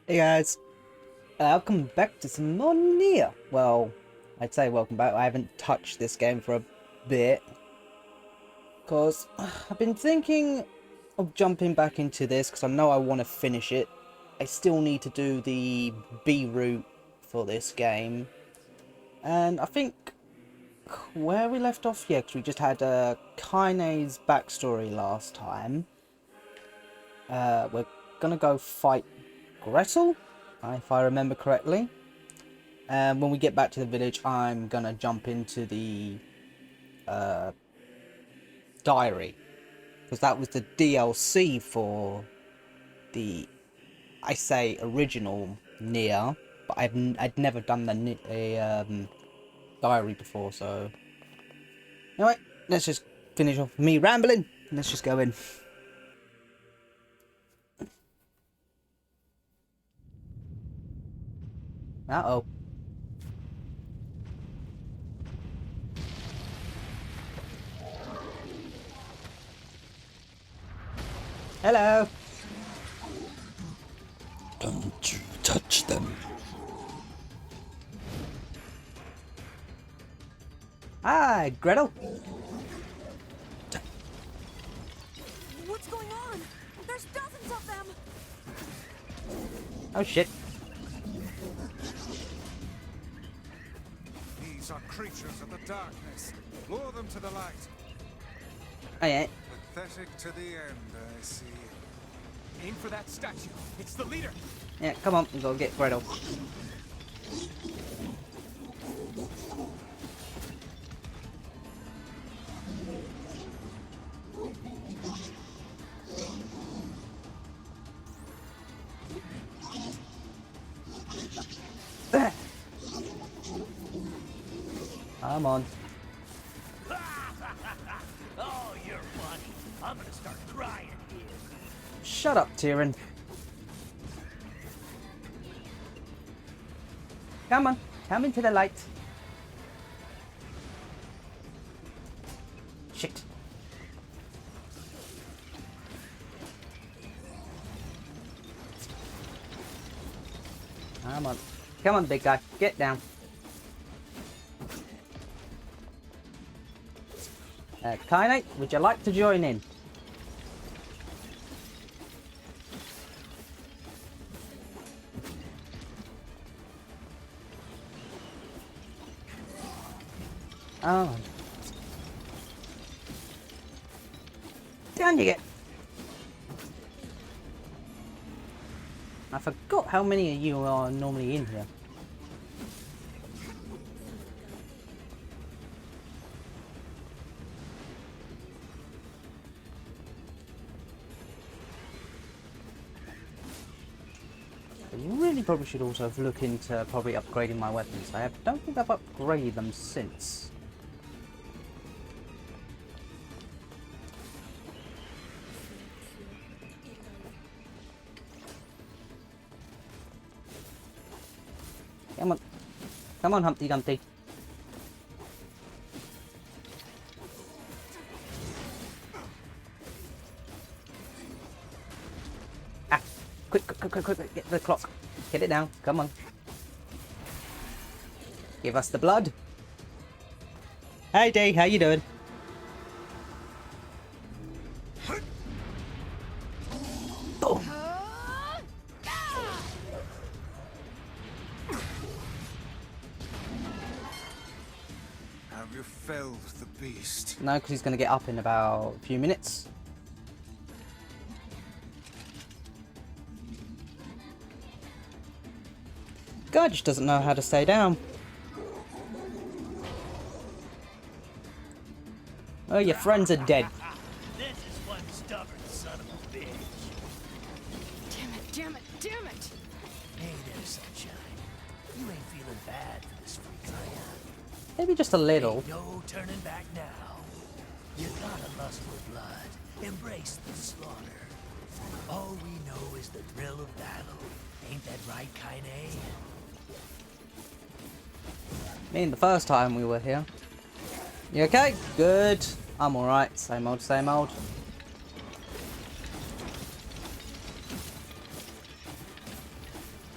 Hey guys, welcome back to some more NieR. Well, I'd say welcome back. I haven't touched this game for a bit because I've been thinking of jumping back into this because I know I want to finish it. I still need to do the B route for this game, and I think where we left off, yeah, because we just had Kaine's backstory last time. We're gonna go fight Gretel, if I remember correctly. And when we get back to the village, I'm gonna jump into the diary, because that was the DLC for the, I say, original NieR, but I'd never done the diary before. So anyway, let's just finish off me rambling. Let's just go in. Uh-oh. Hello. Don't you touch them. Hi, Gretel. What's going on? There's dozens of them! Oh shit. These are creatures of the darkness. Lure them to the light. Oh yeah. Pathetic to the end, I see. Aim for that statue. It's the leader. Yeah, come on, we gotta get Gretel. Come on. Oh, you're funny. I'm gonna start crying here. Shut up, Tyrion. Come on, come into the light. Shit. Come on. Come on, big guy. Get down. Kaine, would you like to join in? Oh. Down you get. I forgot how many of you are normally in here. I really probably should also look into probably upgrading my weapons. Don't think I've upgraded them since. Come on. Come on, Humpty Dumpty. Ah! Quick, get the clock. Get it down. Come on. Give us the blood. Hey, Dee, how you doing? Boom. Have you felled the beast? No, because he's going to get up in about a few minutes. Guy just doesn't know how to stay down. Oh, your friends are dead. This is one stubborn son of a bitch. Damn it! Hey there, sunshine. You ain't feeling bad for this freak, are ya? Maybe just a little. Ain't no turning back now. You got a lust for blood. Embrace the slaughter. All we know is the thrill of battle. Ain't that right, Kaine? I mean, the first time we were here. You okay? Good. I'm alright. Same old, same old.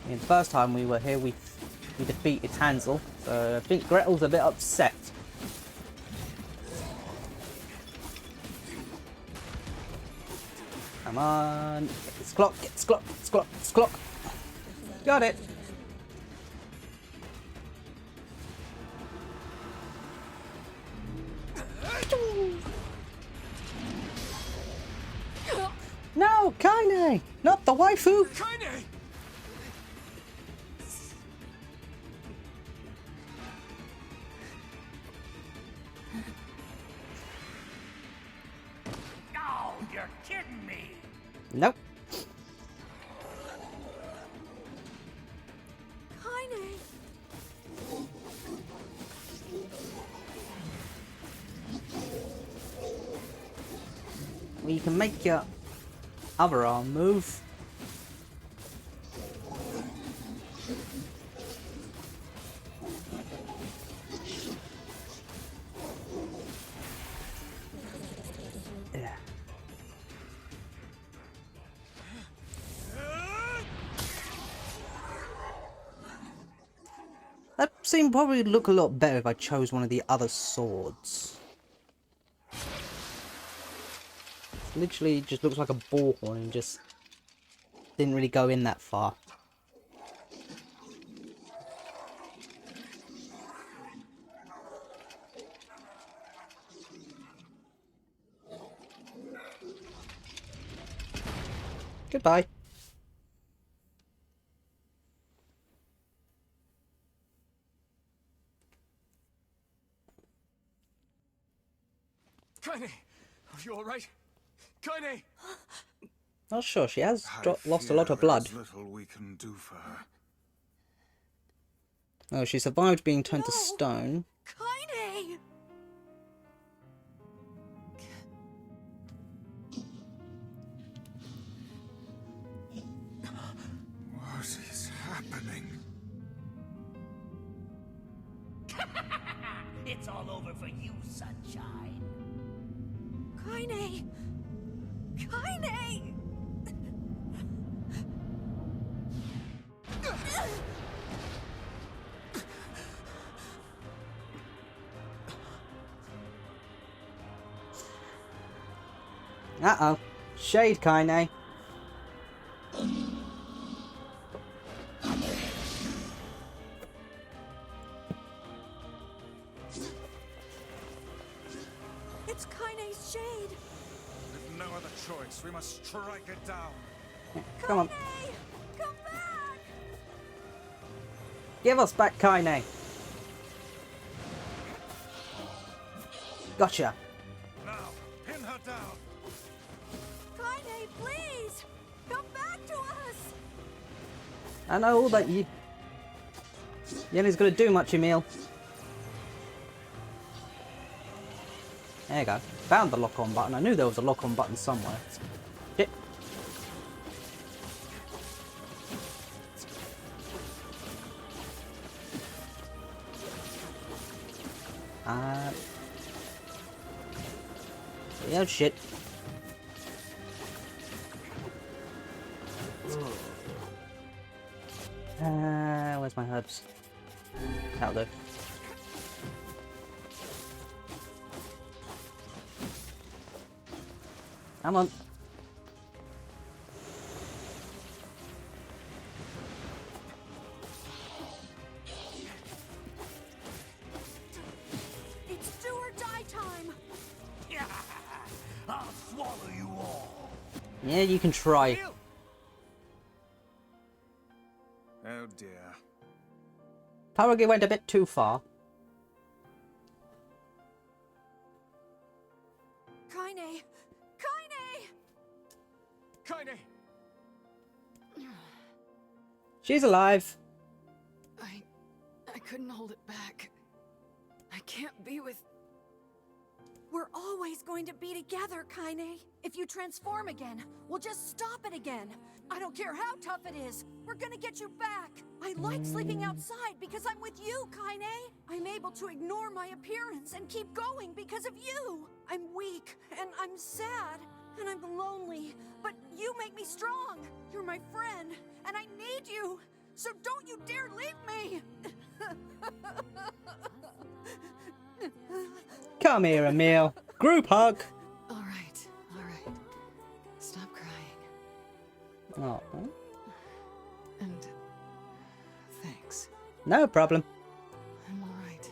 The first time we were here, we defeated Hansel, so I think Gretel's a bit upset. Come on, get this clock, get this clock, get this clock, get this clock. Got it. No, Kaine! Not the waifu! Kaine! Oh, you're kidding me. Nope. Kaine! Well, you can make your other arm move. Yeah. That scene probably would look a lot better if I chose one of the other swords. Literally just looks like a bullhorn and just didn't really go in that far. Goodbye. Kaine! Are you alright? Kaine! Not sure, she has lost a lot of blood. There's little we can do for her. Oh, she survived being turned to stone. Kaine! What is happening? It's all over for you, sunshine. Kaine! Kaine! Uh-oh. Shade, Kaine. It's Kaine's shade! With no other choice, we must strike it down. Come on. Kaine! Come back! Give us back Kaine. Gotcha. Now, pin her down. Kaine, please! Come back to us! I know that you... Yenne's gonna do much, Emil. There you go. Found the lock-on button. I knew there was a lock-on button somewhere. Shit. Yeah, shit. Where's my herbs? That'll do. Come on. It's do or die time! I'll swallow you all. Yeah, you can try. Oh dear. Probably went a bit too far. Kaine! Kaine! Kaine! She's alive. I couldn't hold it back. I can't be with... We're always going to be together, Kaine. If you transform again, we'll just stop it again. I don't care how tough it is. We're gonna get you back. I like sleeping outside because I'm with you, Kaine. I'm able to ignore my appearance and keep going because of you. I'm weak, and I'm sad, and I'm lonely, but you make me strong. You're my friend, and I need you. so don't you dare leave me! Come here, Emil. Group hug. All right, all right. Stop crying. Oh, And thanks. no problem. I'm all right.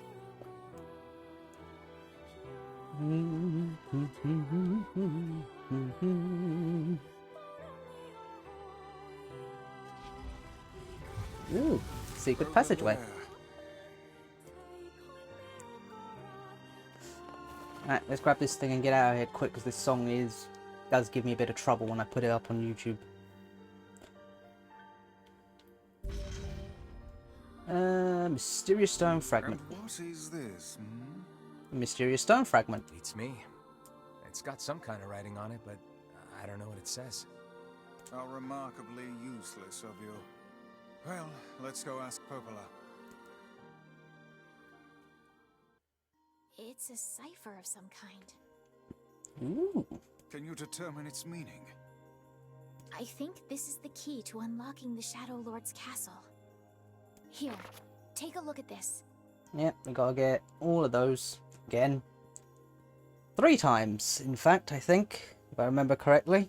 Ooh, secret Over passageway. there. Alright, let's grab this thing and get out of here quick, because this song does give me a bit of trouble when I put it up on YouTube. Mysterious stone fragment. And what is this? Hmm? Mysterious stone fragment. Beats me. It's got some kind of writing on it, but I don't know what it says. How remarkably useless of you. Well, let's go ask Popola. It's a cipher of some kind. Ooh. Can you determine its meaning? I think this is the key to unlocking the Shadow Lord's castle. Here, take a look at this. Yep, we gotta get all of those again. 3 times, in fact, I think, if I remember correctly.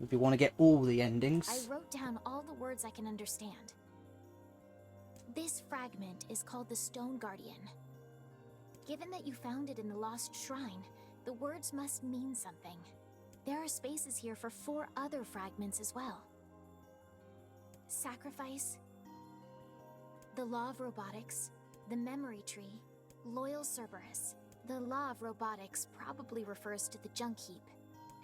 If you want to get all the endings. I wrote down all the words I can understand. This fragment is called the Stone Guardian. Given that you found it in the Lost Shrine, the words must mean something. There are spaces here for 4 other fragments as well. Sacrifice, the Law of Robotics, the Memory Tree, Loyal Cerberus. The Law of Robotics probably refers to the Junk Heap,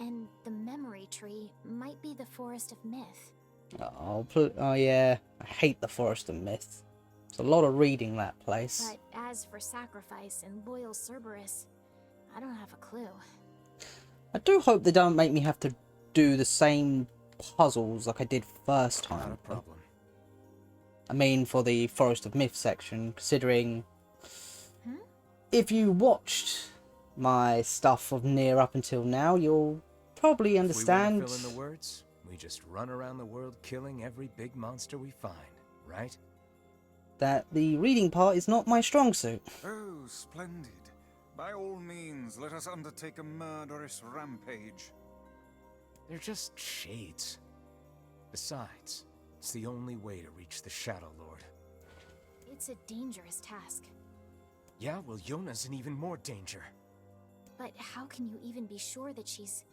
and the Memory Tree might be the Forest of Myth. Oh yeah, I hate the Forest of Myth. It's a lot of reading that place. But as for Sacrifice and Loyal Cerberus, I don't have a clue. I do hope they don't make me have to do the same puzzles like I did first Not time. a problem. I mean, for the Forest of Myth section, considering Hmm? if you watched my stuff of NieR up until now, you'll probably understand. If we want to fill in the words, we just run around the world killing every big monster we find, right? That the reading part is not my strong suit. Oh, splendid. By all means, let us undertake a murderous rampage. They're just shades. Besides, it's the only way to reach the Shadow Lord. It's a dangerous task. Yeah, well, Yonah's in even more danger. But how can you even be sure that she's...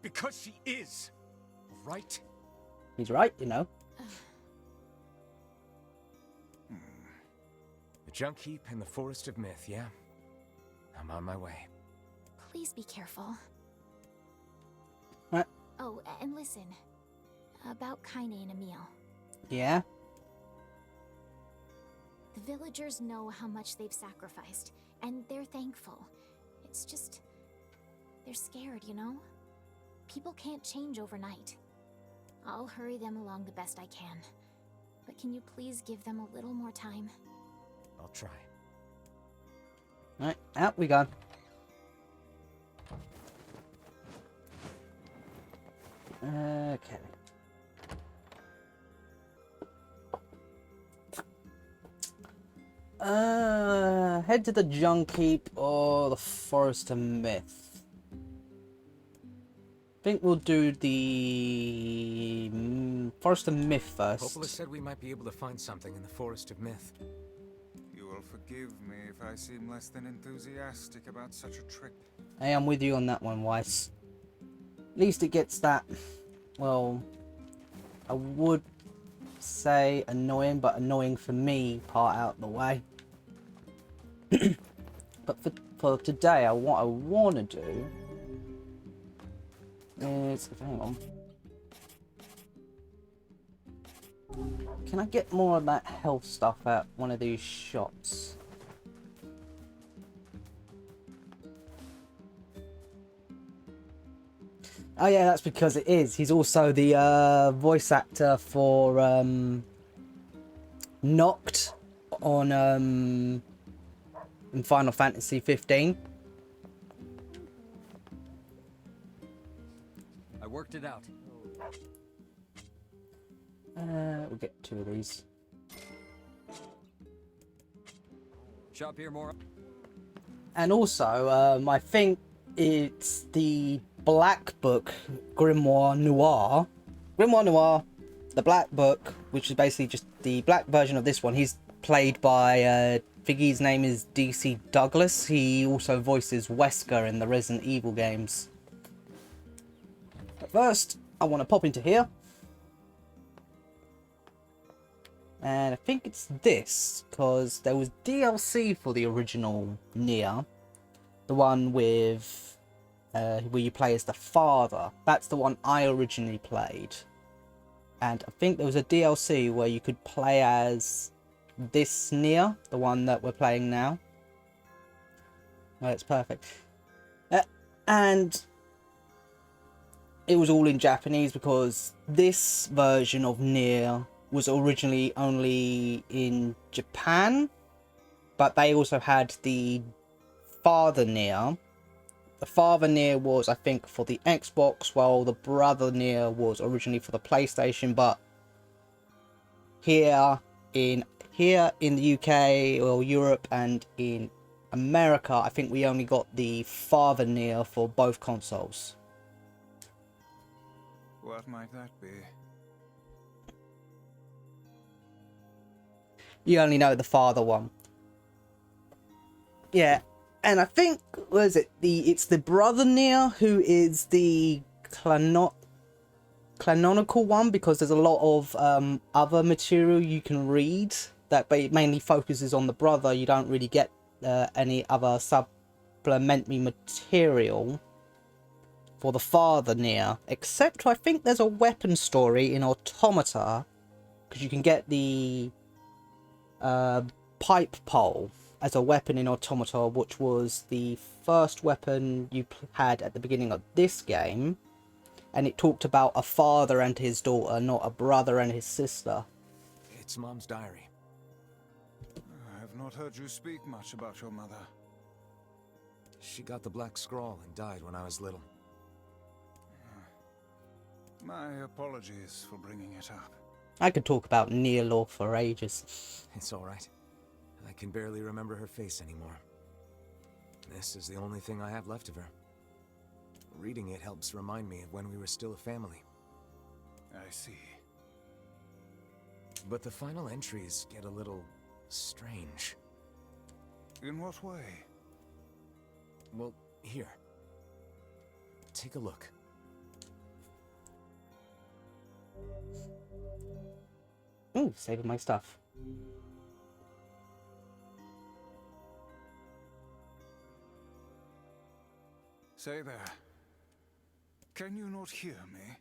Because she is! Right? He's right, you know. The Junk Heap and the Forest of Myth, yeah? I'm on my way. Please be careful. What? Oh, and listen. About Kaine and Emil. Yeah? The villagers know how much they've sacrificed, and they're thankful. It's just... they're scared, you know? People can't change overnight. I'll hurry them along the best I can. But can you please give them a little more time? I'll try. Alright, out we go. Okay. Head to the Junk Heap or the Forest of Myth. I think we'll do the Forest of Myth first. Popola said we might be able to find something in the Forest of Myth. You will forgive me if I seem less than enthusiastic about such a trip. I am with you on that one, Weiss. At least it gets that, well, I would say annoying, but annoying for me part out the way. But for today, what I want to do is, hang on. Can I get more of that health stuff at one of these shops? Oh yeah, that's because it is. He's also the voice actor for Knocked on in Final Fantasy 15. I worked it out. We'll get 2 of these. Shop here more. And also, I think it's the Black Book Grimoire Noir. Grimoire Noir, the Black Book, which is basically just the black version of this one. He's played by, I think his name is DC Douglas. He also voices Wesker in the Resident Evil games. But first, I want to pop into here. And I think it's this, because there was DLC for the original NieR. The one with, where you play as the father. That's the one I originally played. And I think there was a DLC where you could play as this NieR, the one that we're playing now. Well, it's perfect. And it was all in Japanese because this version of NieR was originally only in Japan, but they also had the father NieR. The father NieR was, I think, for the Xbox, while the brother NieR was originally for the PlayStation. But here in the UK or Europe and in America, I think we only got the father NieR for both consoles. What might that be? You only know the father one. Yeah, and I think, what is it? It's the brother NieR who is the canonical one, because there's a lot of other material you can read that mainly focuses on the brother. You don't really get any other supplementary material for the father NieR, except I think there's a weapon story in Automata, because you can get the pipe pole as a weapon in Automata, which was the first weapon you had at the beginning of this game, and it talked about a father and his daughter, not a brother and his sister. It's Mom's diary. I have not heard you speak much about your mother. She got the Black Scrawl and died when I was little. My apologies for bringing it up. I could talk about NieR lore for ages. It's alright. I can barely remember her face anymore. This is the only thing I have left of her. Reading it helps remind me of when we were still a family. I see. But the final entries get a little strange. In what way? Well, here. Take a look. Ooh, saving my stuff. Say there. Can you not hear me?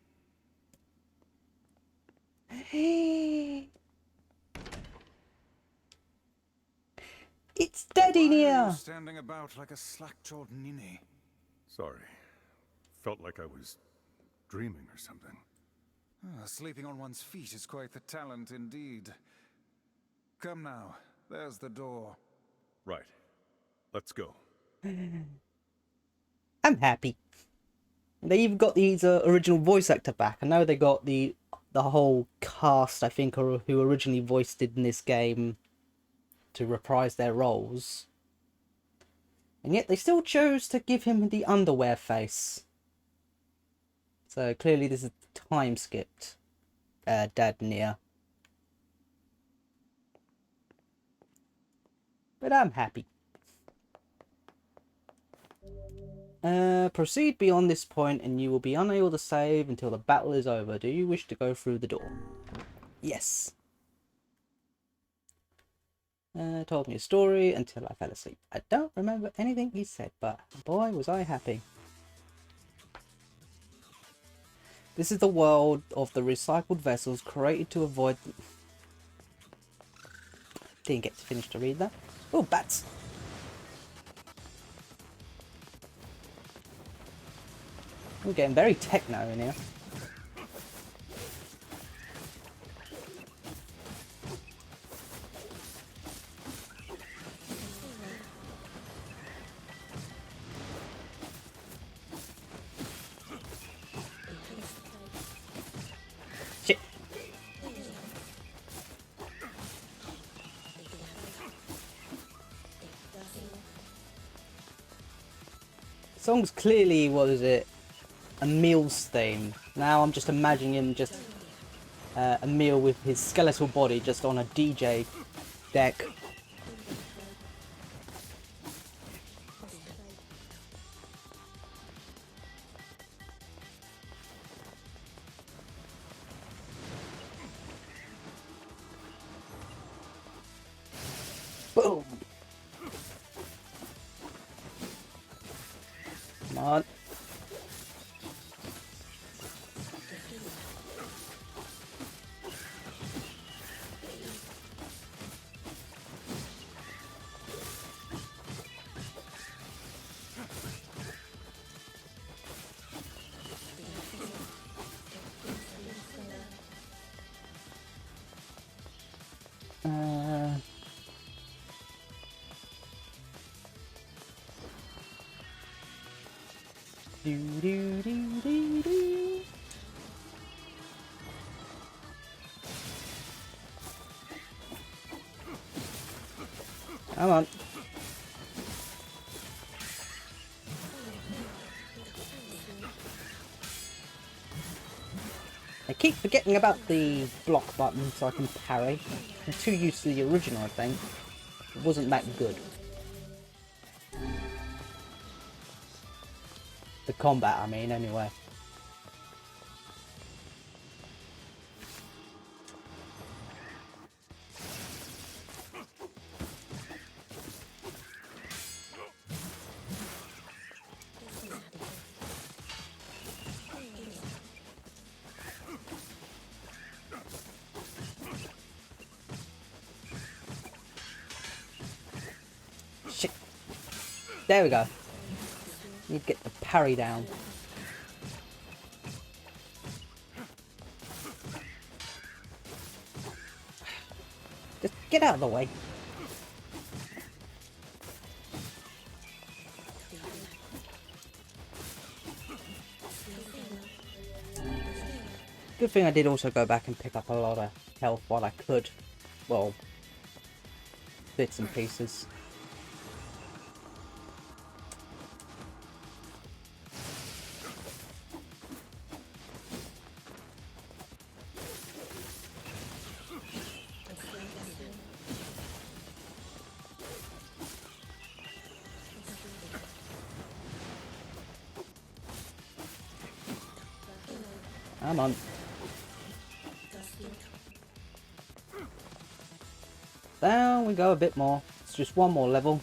It's Daddy Why are NieR! you standing about like a slack-jawed ninny? Sorry. Felt like I was dreaming or something. Sleeping on one's feet is quite the talent indeed. Come now, there's the door. Right. Let's go. I'm happy. They even got these original voice actor back. I know they got the whole cast, I think, who originally voiced it in this game to reprise their roles. And yet they still chose to give him the underwear face. So clearly this is time skipped Dad NieR. But I'm happy. Proceed beyond this point and you will be unable to save until the battle is over. Do you wish to go through the door? Yes. Told me a story until I fell asleep. I don't remember anything he said, but boy was I happy. This is the world of the recycled vessels created to avoid... Didn't get to finish to read that. Oh, bats! We're getting very techno in here. Shit. song's clearly, what is it, Emil's theme. Now I'm just imagining him just Emil with his skeletal body just on a DJ deck. Boom! Come on. Do do do do do. Come on. I keep forgetting about the block button so I can parry. I'm too used to the original, I think. It wasn't that good. The combat, I mean, anyway. Shit. There we go. Need to get the parry down. Just get out of the way. Good thing I did also go back and pick up a lot of health while I could. Well, bits and pieces. Come on. Down we go a bit more. It's just one more level.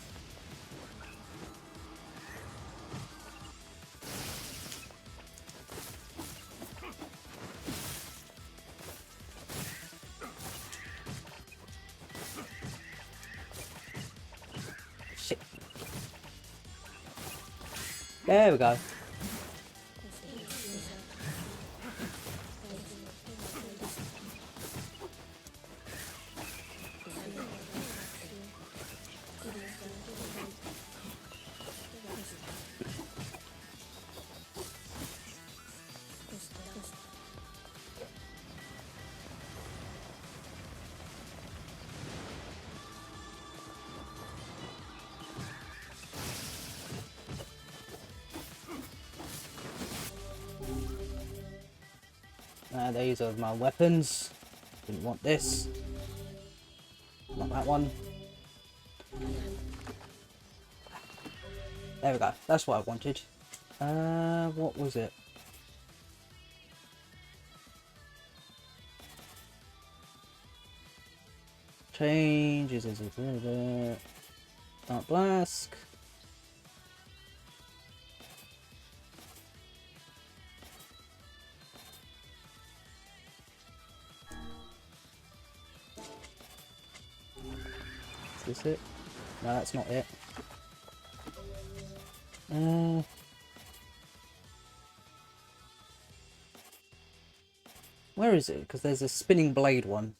Shit. There we go. These are my weapons. Didn't want this. Not that one. There we go. That's what I wanted. What was it? Changes. Dark Blast. Is this it? No, that's not it. Where is it? Because there's a spinning blade one.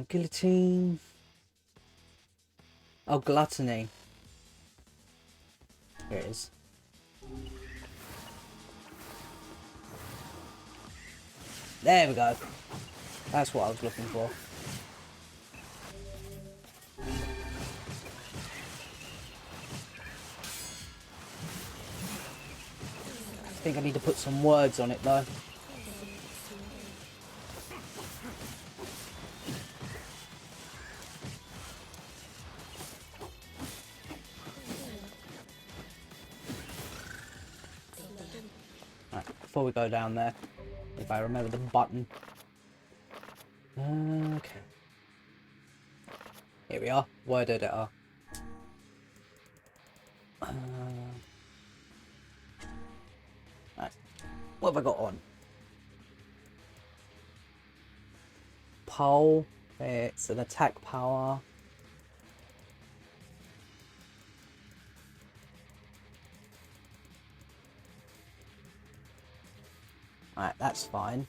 Guillotine. Oh, gluttony. Here it is. There we go. That's what I was looking for. think I need to put some words on it though. Right, before we go down there, if I remember the button. Okay. Here we are, word editor. Right. What have I got on? Pole. It's an attack power. Alright, that's fine.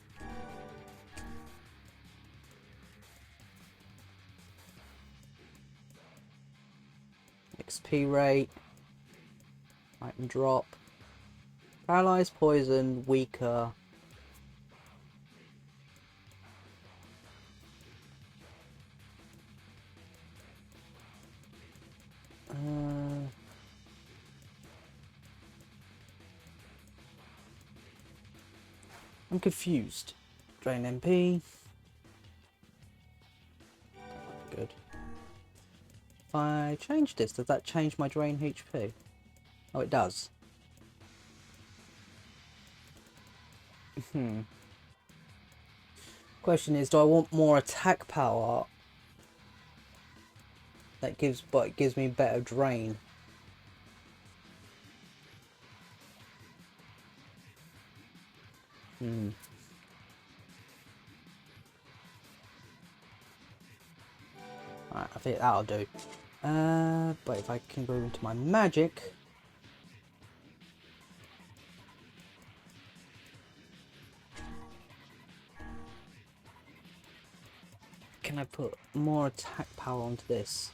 XP rate. Item drop. Paralyzed, poison, weaker. I'm confused. Drain MP. Good. If I change this, does that change my drain HP? Oh, it does. Question is, do I want more attack power? That gives, but it gives me better drain. Alright, I think that'll do. But if I can go into my magic. Can I put more attack power onto this?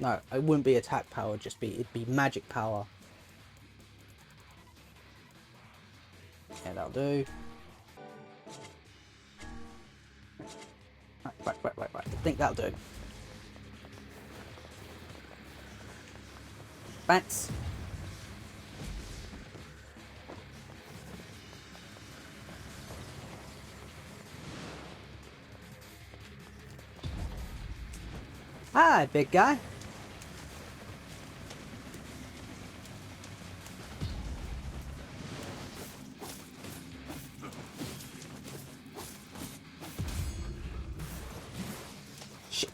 No, it wouldn't be attack power, it'd be magic power. Yeah, that'll do. Right. I think that'll do. Bats. Hi, big guy. Shit.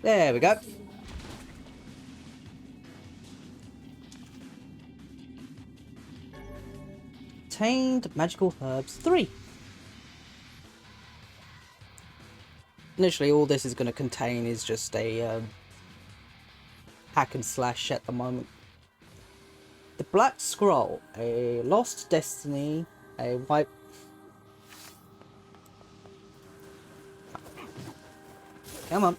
There we go. Obtained magical herbs 3. Literally all this is going to contain is just a hack and slash at the moment. The Black Scrawl, a lost destiny, a white... Come on.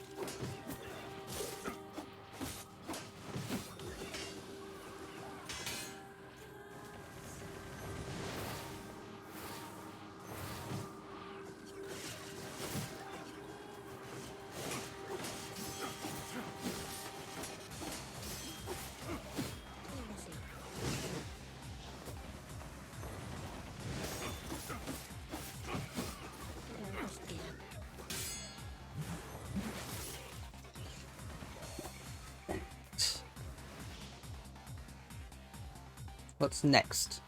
What's next?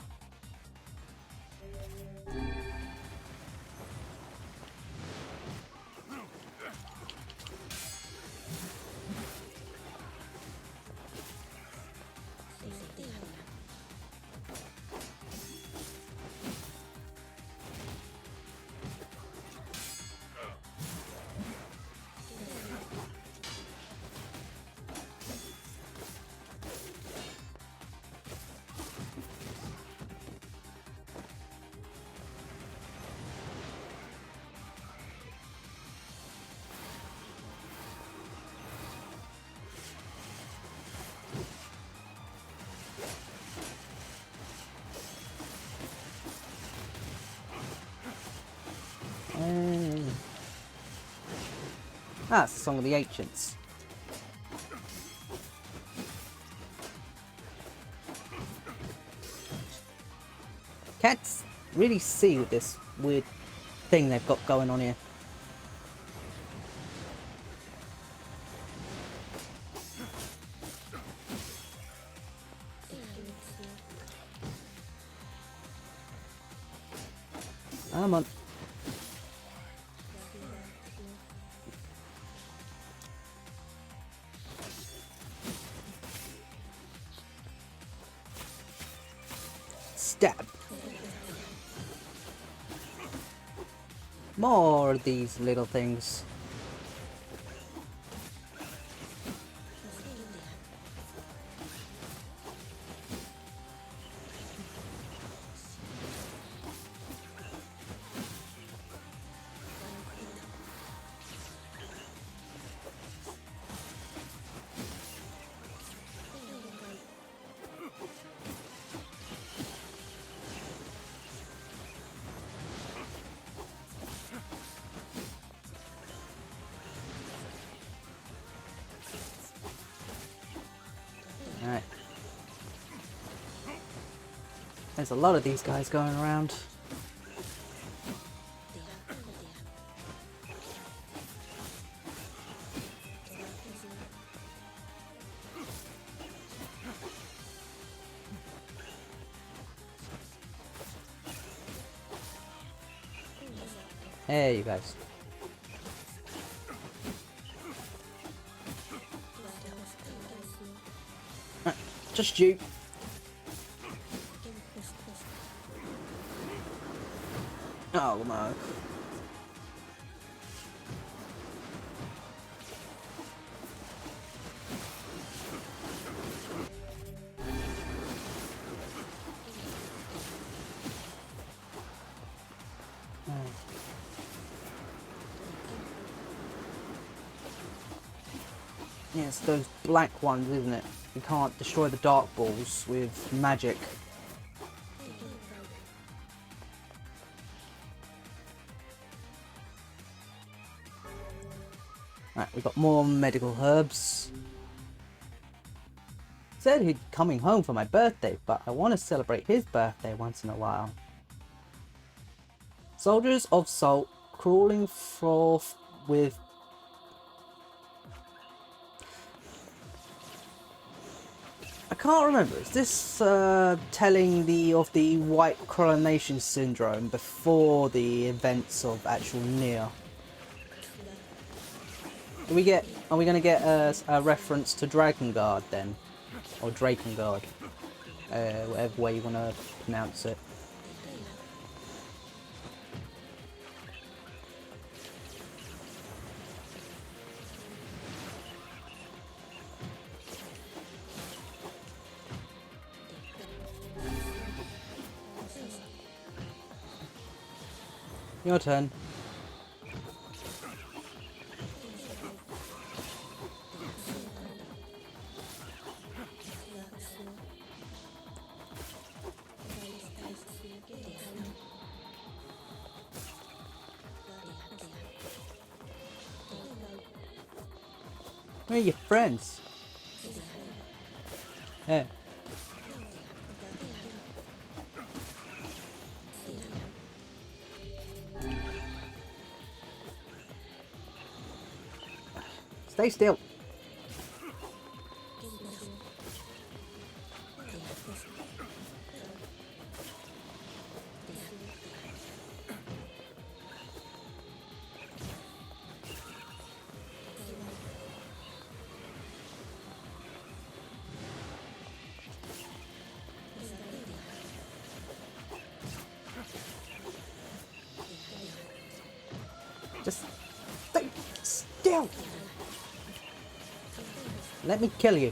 Ah, it's the Song of the Ancients. Can't really see with this weird thing they've got going on here. Come on. Stab. More of these little things. Alright. There's a lot of these guys going around. Hey, you guys. Just you. Oh no. Yeah, it's those black ones, isn't it? You can't destroy the dark balls with magic. Right, we've got more medical herbs. Said he'd coming home for my birthday, but I want to celebrate his birthday once in a while. Soldiers of Salt crawling forth with I can't remember. Is this telling of the White Coronation Syndrome before the events of actual NieR? Are we going to get a reference to Drakengard then, or Drakengard, whatever way you want to pronounce it? Your turn. Where are your friends? Yeah. Stay still. Just stay still. Let me kill you.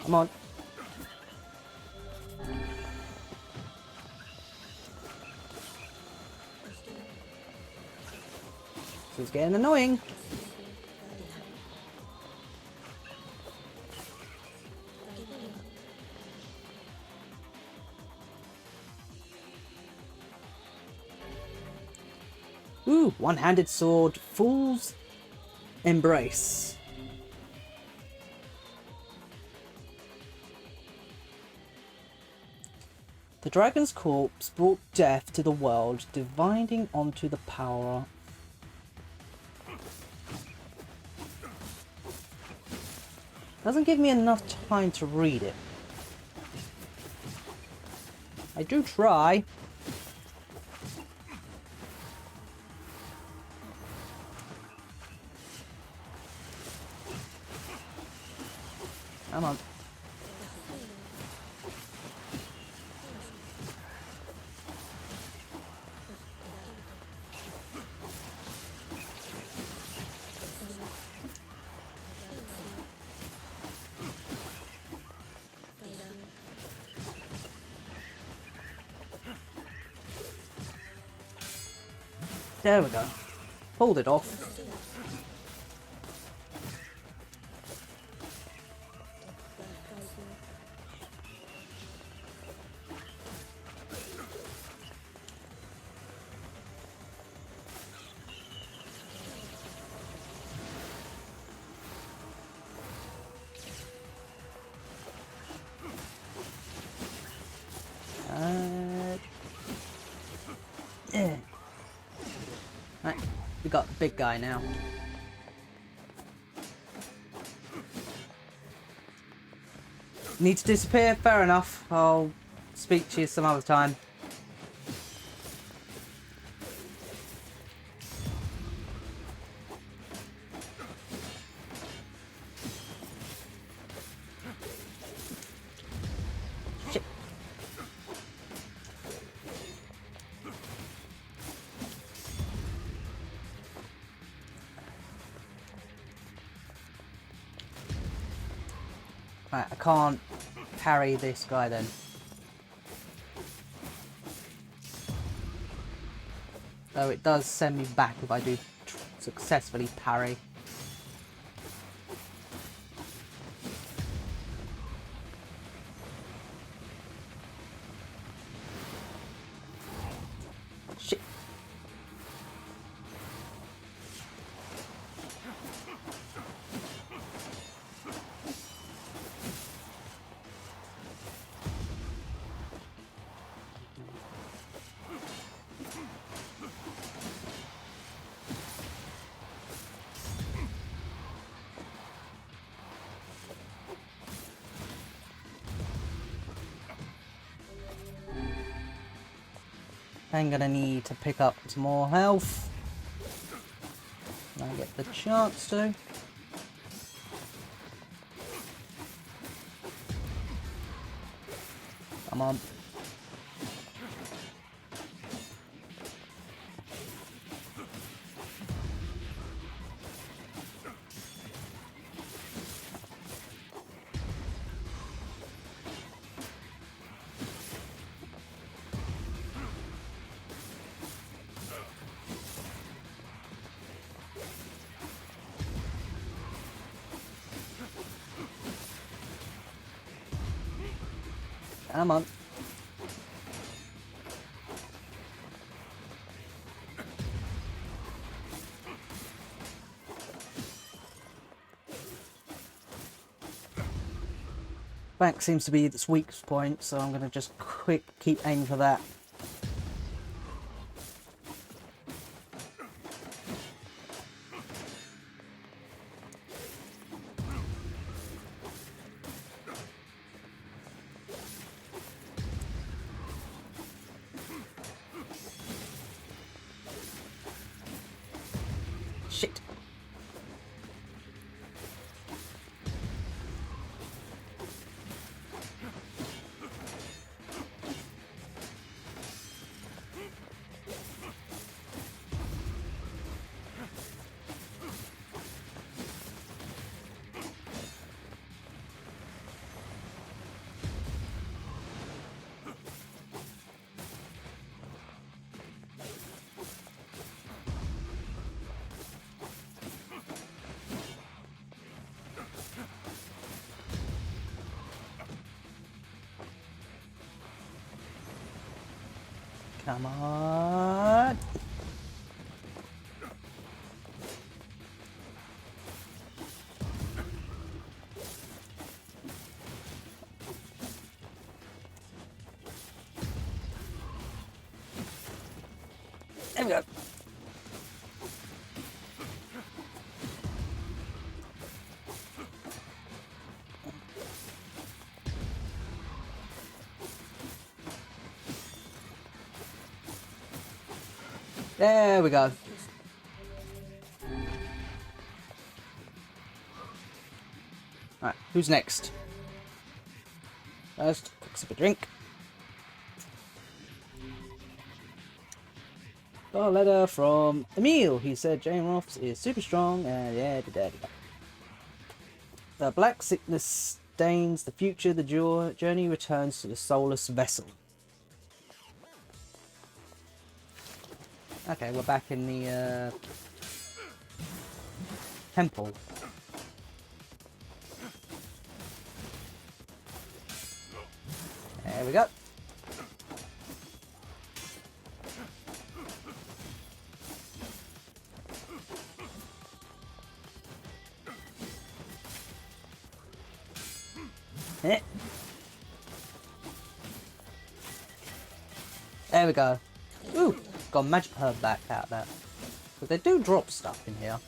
Come on. was getting annoying. Ooh, one-handed sword, Fool's Embrace. The dragon's corpse brought death to the world, dividing onto the power. Doesn't give me enough time to read it. I do try. Come on. There we go. Pulled it off. Yeah. Right, we got the big guy now. Need to disappear? Fair enough. I'll speak to you some other time. Shit. Right, I can't parry this guy then. Though it does send me back if I do successfully parry. Shit. I'm gonna need to pick up some more health. When I get the chance to. Come on. Come on. Back seems to be its weak point, so I'm going to just keep aiming for that. Shit. Come on. There we go. There we go. Alright, who's next? First, quick sip of drink. Got a letter from Emil. He said Jane Roths is super strong and yeah, the black sickness stains the future. The journey returns to the soulless vessel. Okay, we're back in the temple. There we go. There we go. Ooh, got a magic herb back out there. But they do drop stuff in here.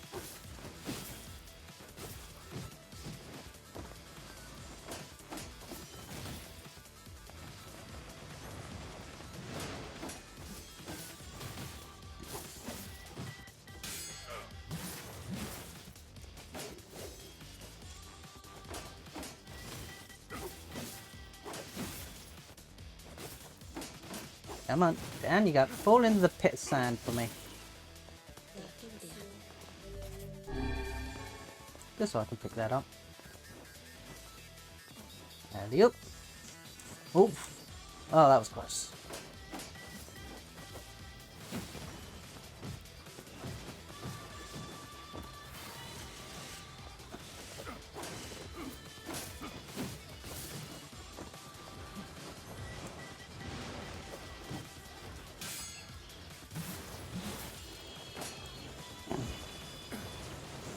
Come on, down you go. Fall into the pit of sand for me. Just so I can pick that up. Alley-oop. Oh, that was close.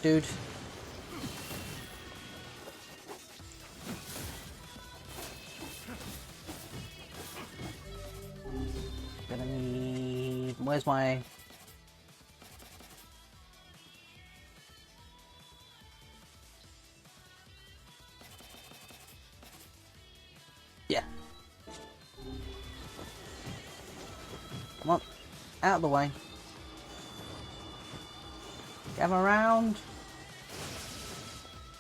Dude. Gonna need... Where's my... Yeah. Come on. Out of the way. Come around.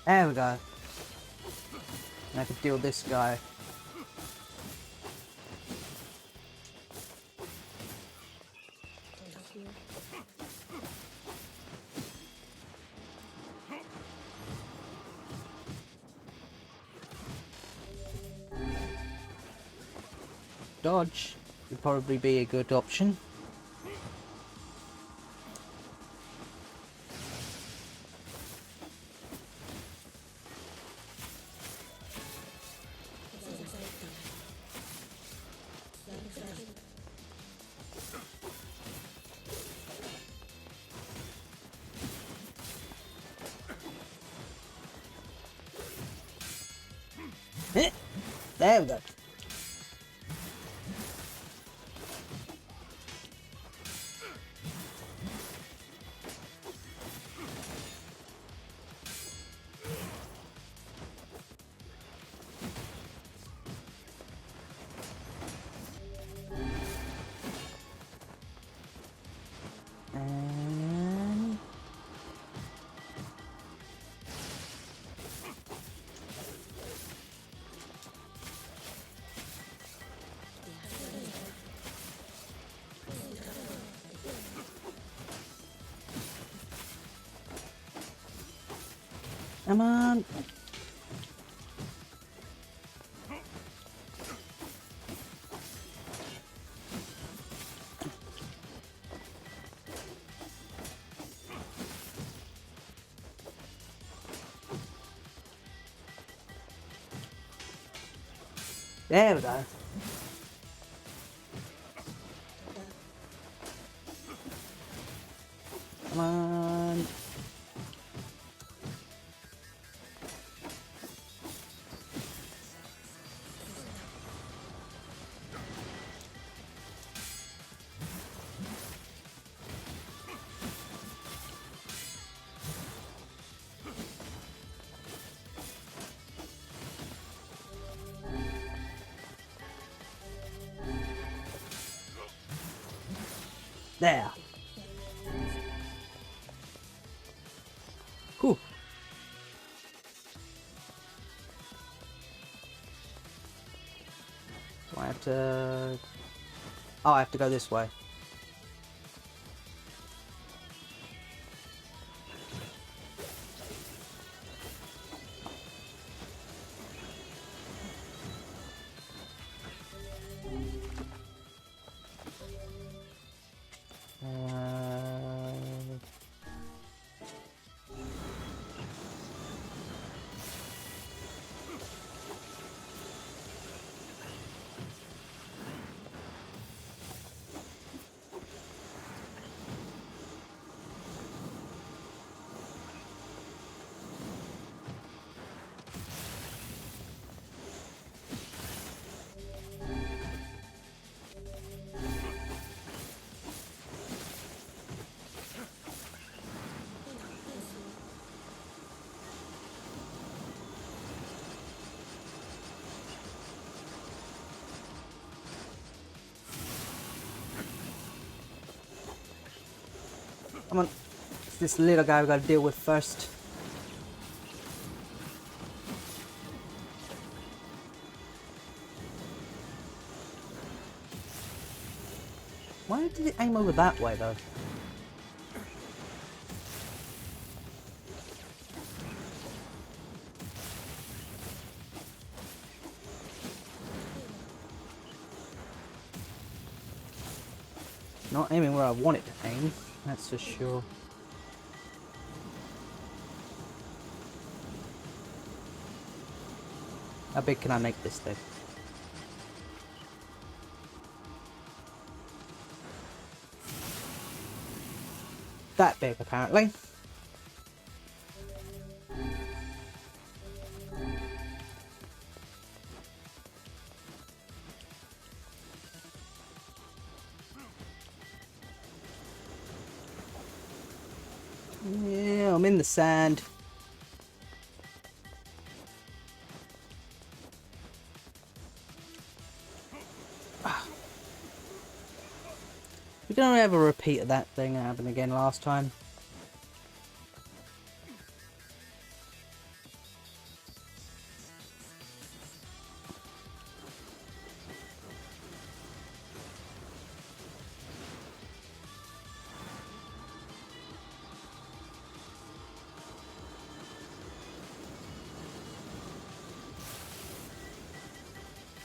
There we go. And I can deal with this guy. Dodge would probably be a good option. There we go. And... Come on. There we go. Come on. There. Whew. Do I have to... Oh, I have to go this way. Come on. It's this little guy we gotta deal with first. Why did it aim over that way though? Not aiming where I want it to aim, that's for sure. How big can I make this thing? That big, apparently. Yeah, I'm in the sand. We're gonna have a repeat of that thing that happened again last time.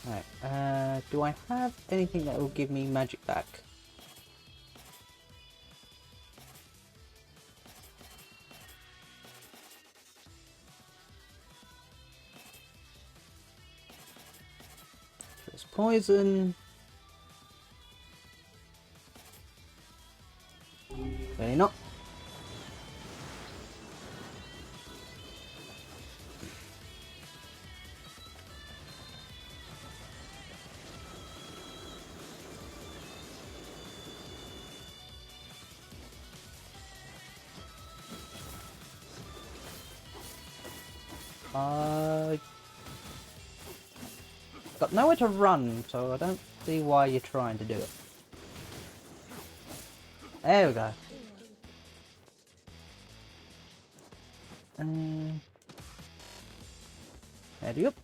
Right, do I have anything that will give me magic back? There's poison. Really not. Got nowhere to run, so I don't see why you're trying to do it. There we go. There you go.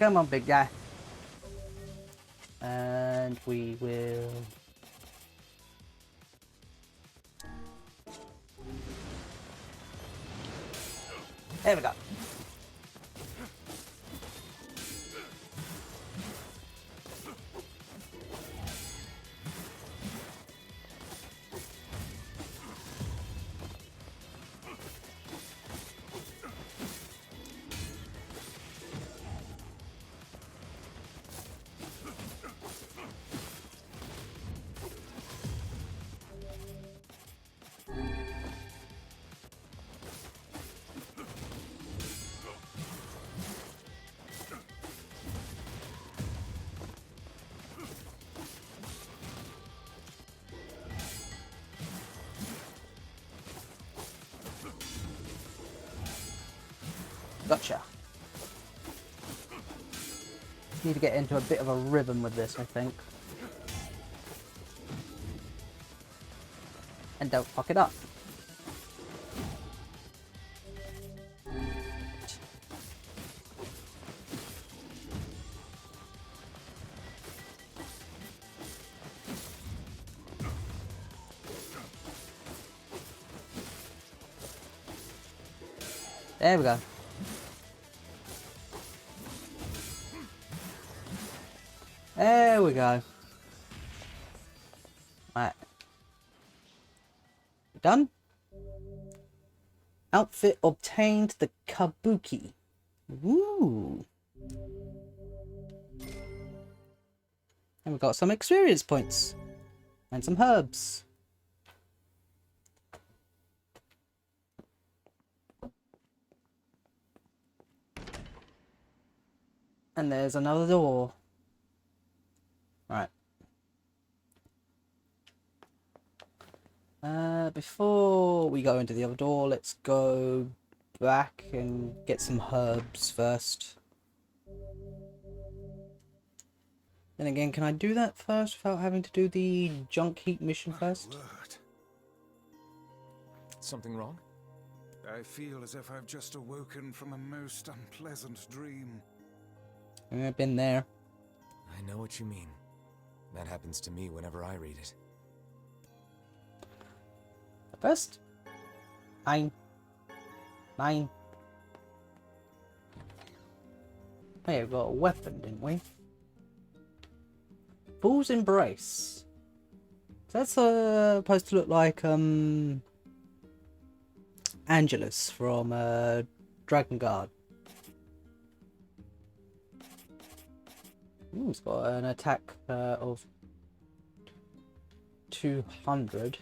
Come on, big guy. And we will... There we go. Gotcha. Need to get into a bit of a rhythm with this, I think. And don't fuck it up. There we go. There we go. Right. Done? Outfit obtained, the Kabuki. Woo! And we got some experience points. And some herbs. And there's another door. Right. Before we go into the other door, let's go back and get some herbs first. Then again, can I do that first without having to do the junk heap mission first? Word. Something wrong? I feel as if I've just awoken from a most unpleasant dream. I've been there. I know what you mean. That happens to me whenever I read it. First, 9. Hey, we got a weapon, didn't we? Fool's Embrace. So that's supposed to look like Angelus from Dragon Guard. Ooh, it's got an attack of 200.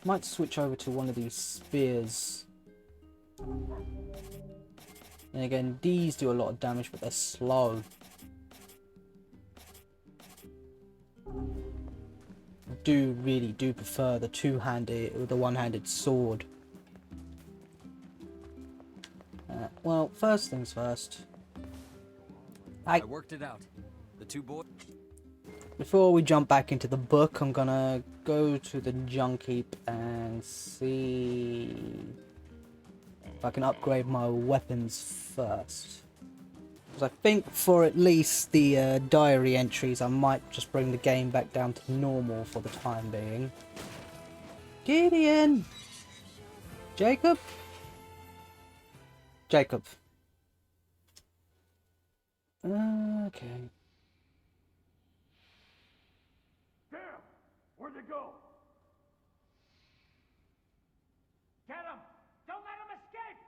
Might switch over to one of these spears. And again, these do a lot of damage, but they're slow. I really do prefer the two-handed or the one-handed sword. Well, first things first. I worked it out. The two boys. Before we jump back into the book, I'm gonna go to the junk heap and see if I can upgrade my weapons first. Because I think for at least the diary entries, I might just bring the game back down to normal for the time being. Gideon! Jacob? Jacob. Okay. Damn! Where'd they go? Get him! Don't let him escape!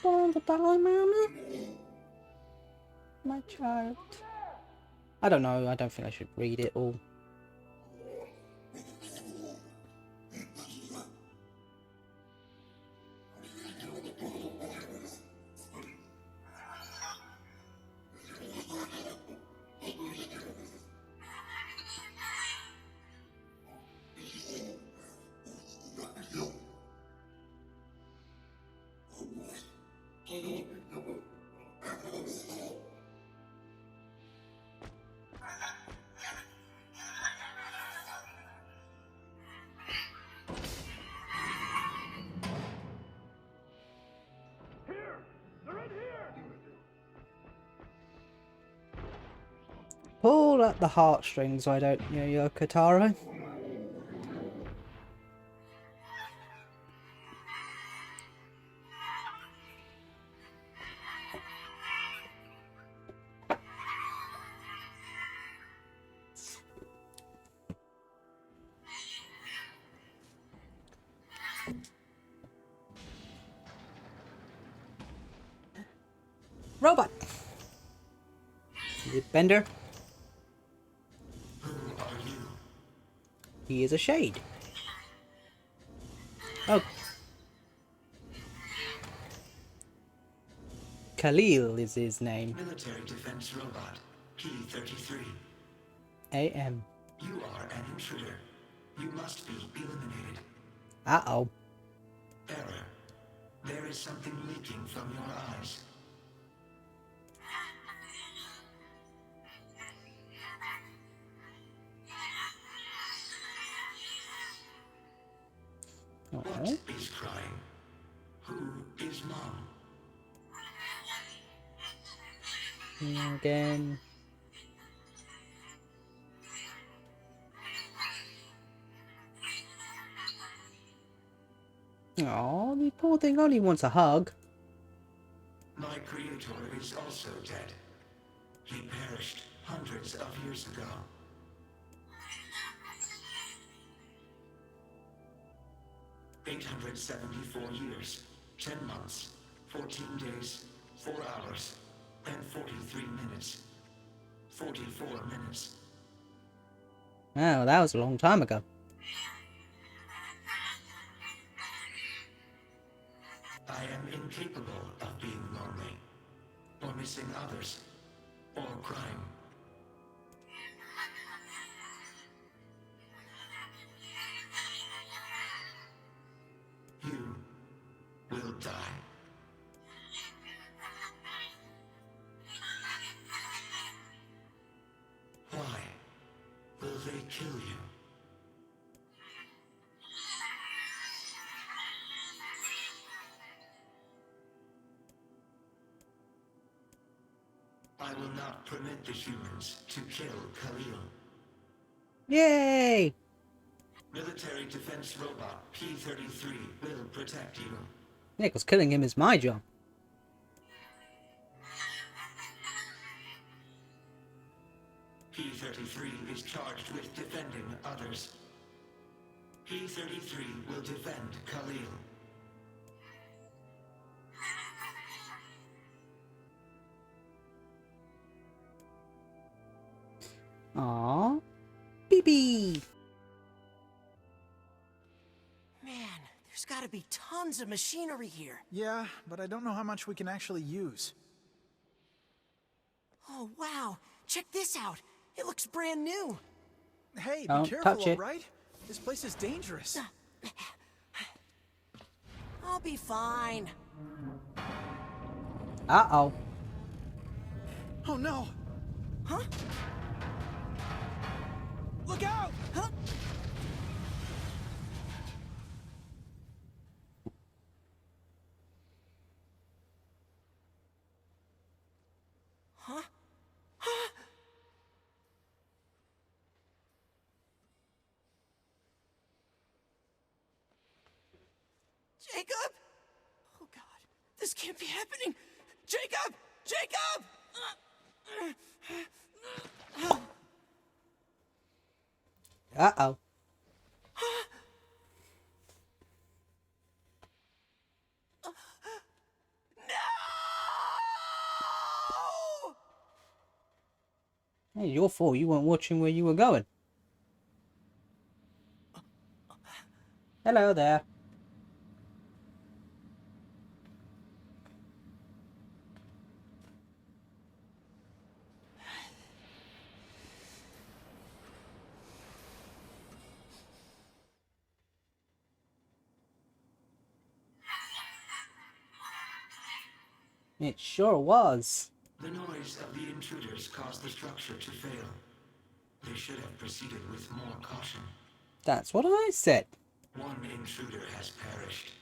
On the diamond, my child. I don't know. I don't think I should read it all. Pull at the heartstrings, why don't you, Katara? Robot! Bender? Who are you? He is a shade. Oh. Khalil is his name. Military defense robot, P-33. AM. You are an intruder. You must be eliminated. Uh-oh. Error. There is something leaking from your eyes. What is crying? Who is Mom? Again. Oh, the poor thing only wants a hug. My creator is also dead. He perished hundreds of years ago. "874 years, 10 months, 14 days, 4 hours, and 43 minutes. 44 minutes. Oh, that was a long time ago. I am incapable of being lonely, or missing others, or crying. You will die. Why will they kill you? I will not permit the humans to kill Khalil. Yay! Military defense robot P-33 will protect you. Yeah, because killing him is my job. P-33 is charged with defending others. P-33 will defend Khalil. Aww. BB! Man, there's gotta be tons of machinery here. Yeah, but I don't know how much we can actually use. Oh, wow. Check this out. It looks brand new. Hey, be Don't careful, touch it. alright? This place is dangerous. I'll be fine. Uh-oh. Oh no! Huh? Look out! Huh? Huh? Huh? Jacob? Oh God, this can't be happening. Jacob! Jacob! Uh-oh. No! Hey, your fault. You weren't watching where you were going. Hello there. It sure was. The noise of the intruders caused the structure to fail. They should have proceeded with more caution. That's what I said. One intruder has perished.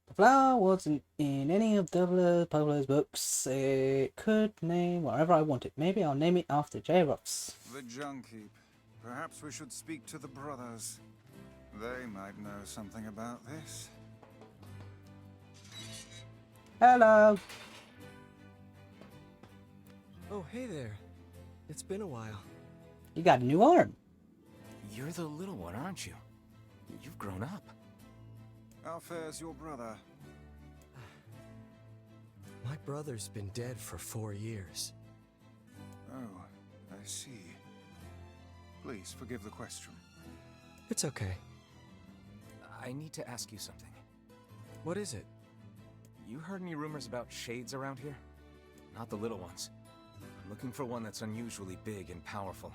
The flower wasn't in any of Pablo's books. It could name whatever I wanted. Maybe I'll name it after J-Rox. The junk heap. Perhaps we should speak to the brothers. They might know something about this. Hello. Oh, hey there. It's been a while. You got a new arm. You're the little one, aren't you? You've grown up. How fares your brother? My brother's been dead for 4 years. Oh, I see. Please forgive the question. It's okay. I need to ask you something. What is it? You heard any rumors about shades around here? Not the little ones. I'm looking for one that's unusually big and powerful.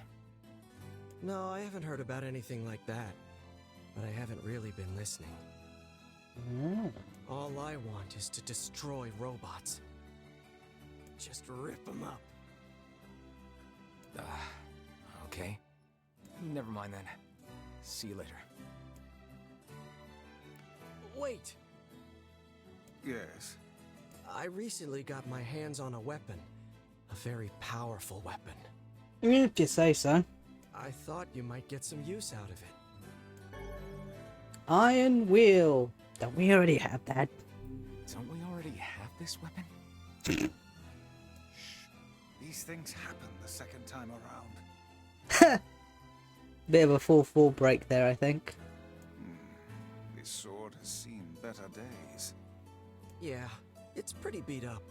No, I haven't heard about anything like that. But I haven't really been listening. All I want is to destroy robots. Just rip them up. Okay. Never mind then. See you later. Wait! Yes. I recently got my hands on a weapon. A very powerful weapon. If you say so. I thought you might get some use out of it. Iron Wheel. Don't we already have that? Don't we already have this weapon? Shh. These things happen the second time around. Bit of a 4-4 break there, I think. This sword has seen better days. Yeah, it's pretty beat up.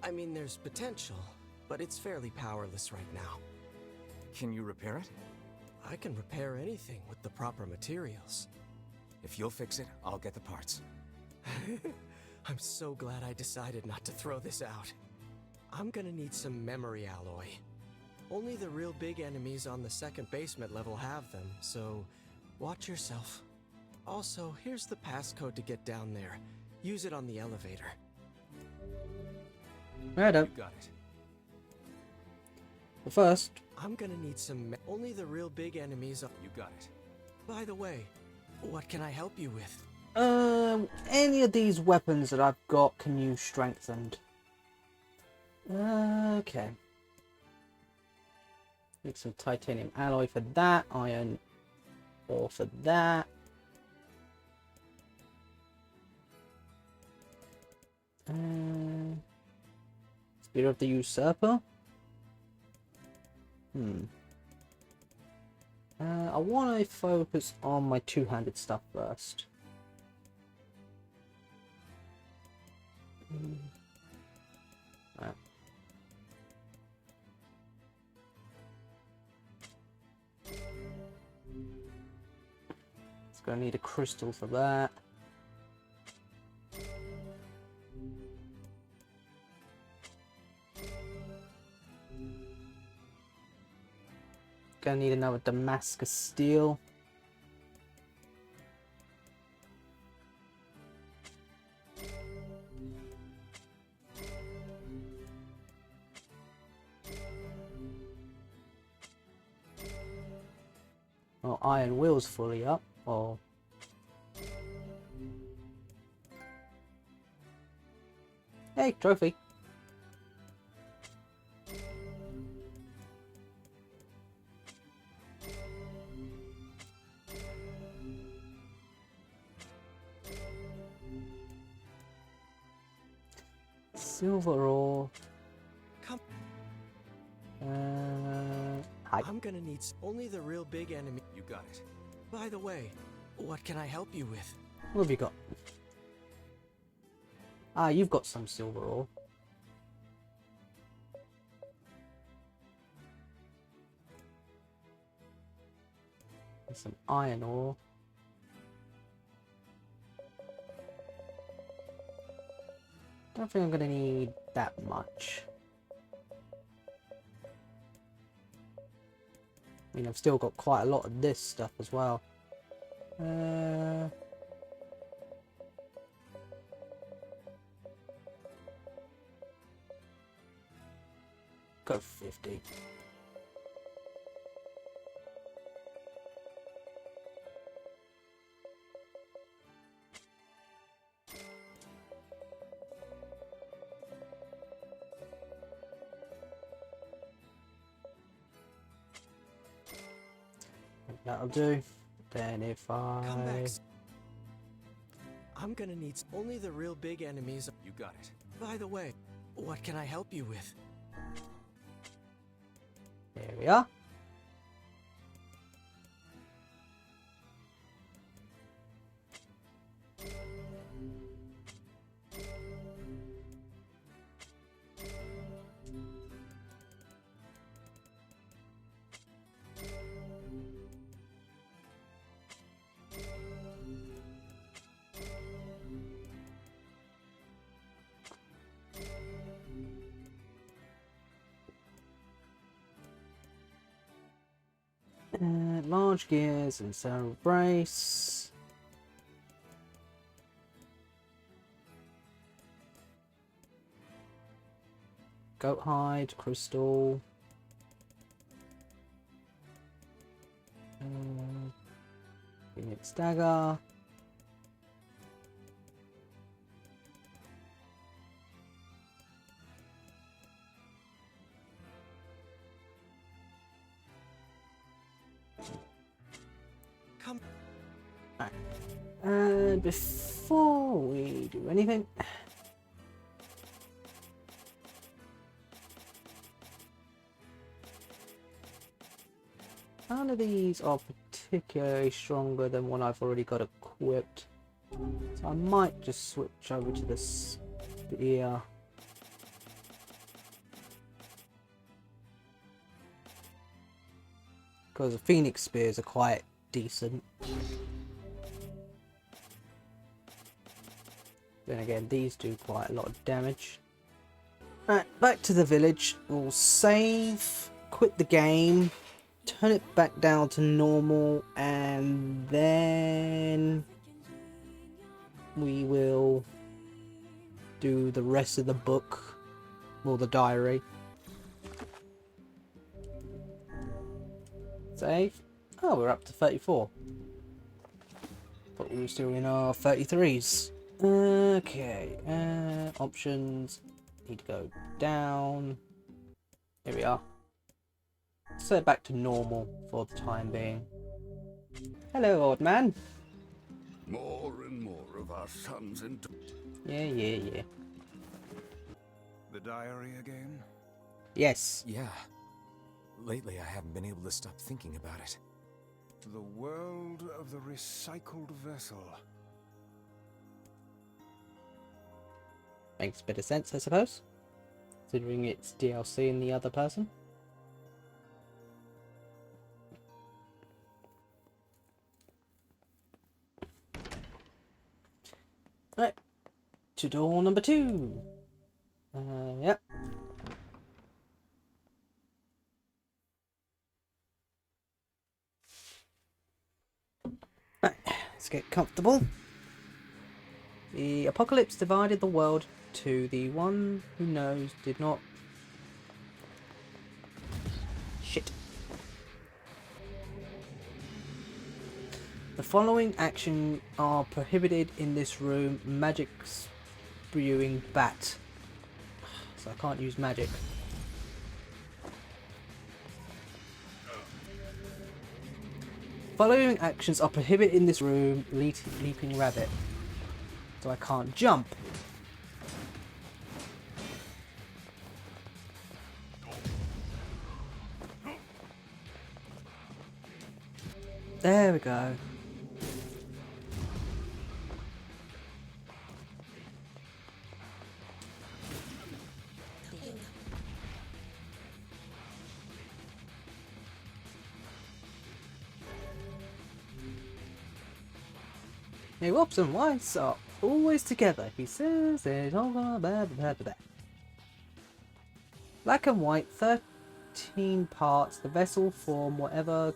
I mean, there's potential, but it's fairly powerless right now. Can you repair it? I can repair anything with the proper materials. If you'll fix it, I'll get the parts. I'm so glad I decided not to throw this out. I'm gonna need some memory alloy. Only the real big enemies on the second basement level have them, so watch yourself. Also, here's the passcode to get down there. Use it on the elevator. Right up. You got it. But first, I'm gonna need some only the real big enemies are. You got it. By the way, what can I help you with? any of these weapons that I've got can use strengthened. Okay. Need some titanium alloy for that, iron ore for that. Spear of the Usurper. I want to focus on my two-handed stuff first. Right. It's going to need a crystal for that. Gonna need another Damascus steel. Well, iron wheel's fully up. Or hey, trophy. Silver ore. Come. Hi. I'm gonna need only the real big enemy. You got it. By the way, what can I help you with? What have you got? Ah, you've got some silver ore. And some iron ore. Don't think I'm gonna need that much. I mean, I've still got quite a lot of this stuff as well. Go 50. That'll do. Then if Come back. I... I'm gonna need only the real big enemies. You got it. By the way, what can I help you with? There we are. Large gears and cell brace. Goat hide, crystal. Phoenix dagger. Come. Right. And before we do anything, none of these are particularly stronger than one I've already got equipped, so I might just switch over to the spear. Because the Phoenix spears are quite decent. Then again, these do quite a lot of damage. Right, back to the village. We'll save, quit the game, turn it back down to normal, and then we will do the rest of the book, or the diary. Save. Oh, we're up to 34. But we were still in our 33s. Okay, options need to go down. Here we are. Set back to normal for the time being. Hello, old man. More and more of our sons and... Yeah. The diary again? Yes. Yeah. Lately, I haven't been able to stop thinking about it. The world of the recycled vessel. Makes a bit of sense, I suppose, considering it's DLC and the other person. Right, to door number 2. Yep. Right, let's get comfortable. The apocalypse divided the world. To the one who knows did not. Shit. The following action are prohibited in this room. Magic spewing bat. So I can't use magic. Following actions are prohibited in this room. Leaping rabbit. So I can't jump. There we go. Hey, Wops and Weiss are always together. He says they're all gonna blah. Black and white, 13 parts. The vessel form whatever.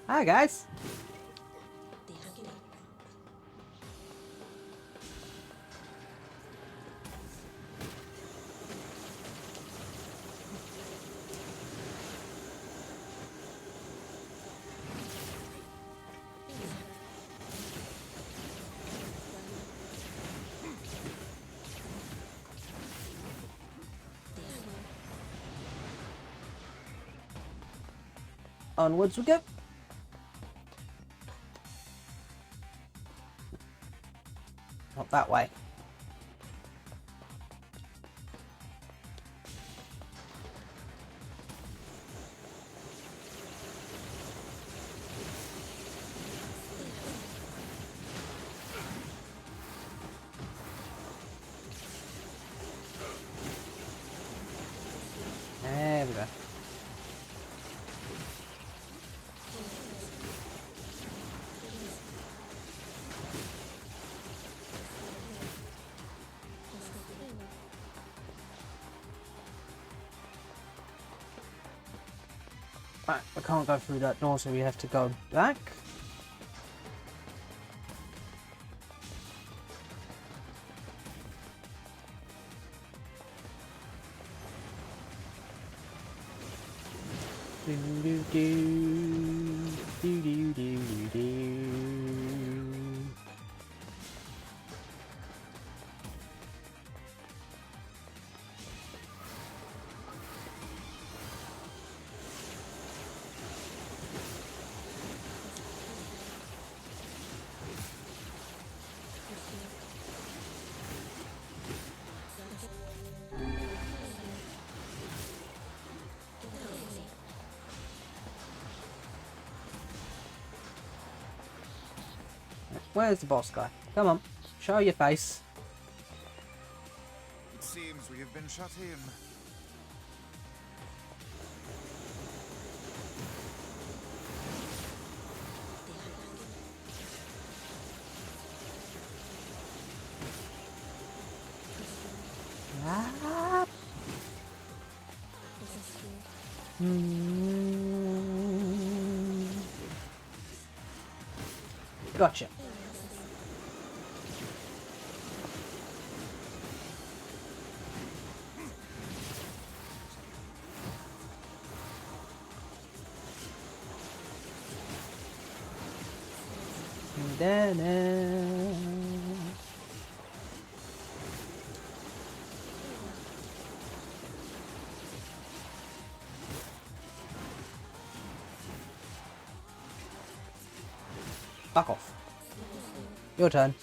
Hi guys. Onwards we go. Not that way. There we go. Right, we can't go through that door, so we have to go back. Do do do do do do do. Where's the boss guy? Come on, show your face. It seems we have been shut in. Ah. Gotcha. Fuck off. Your turn.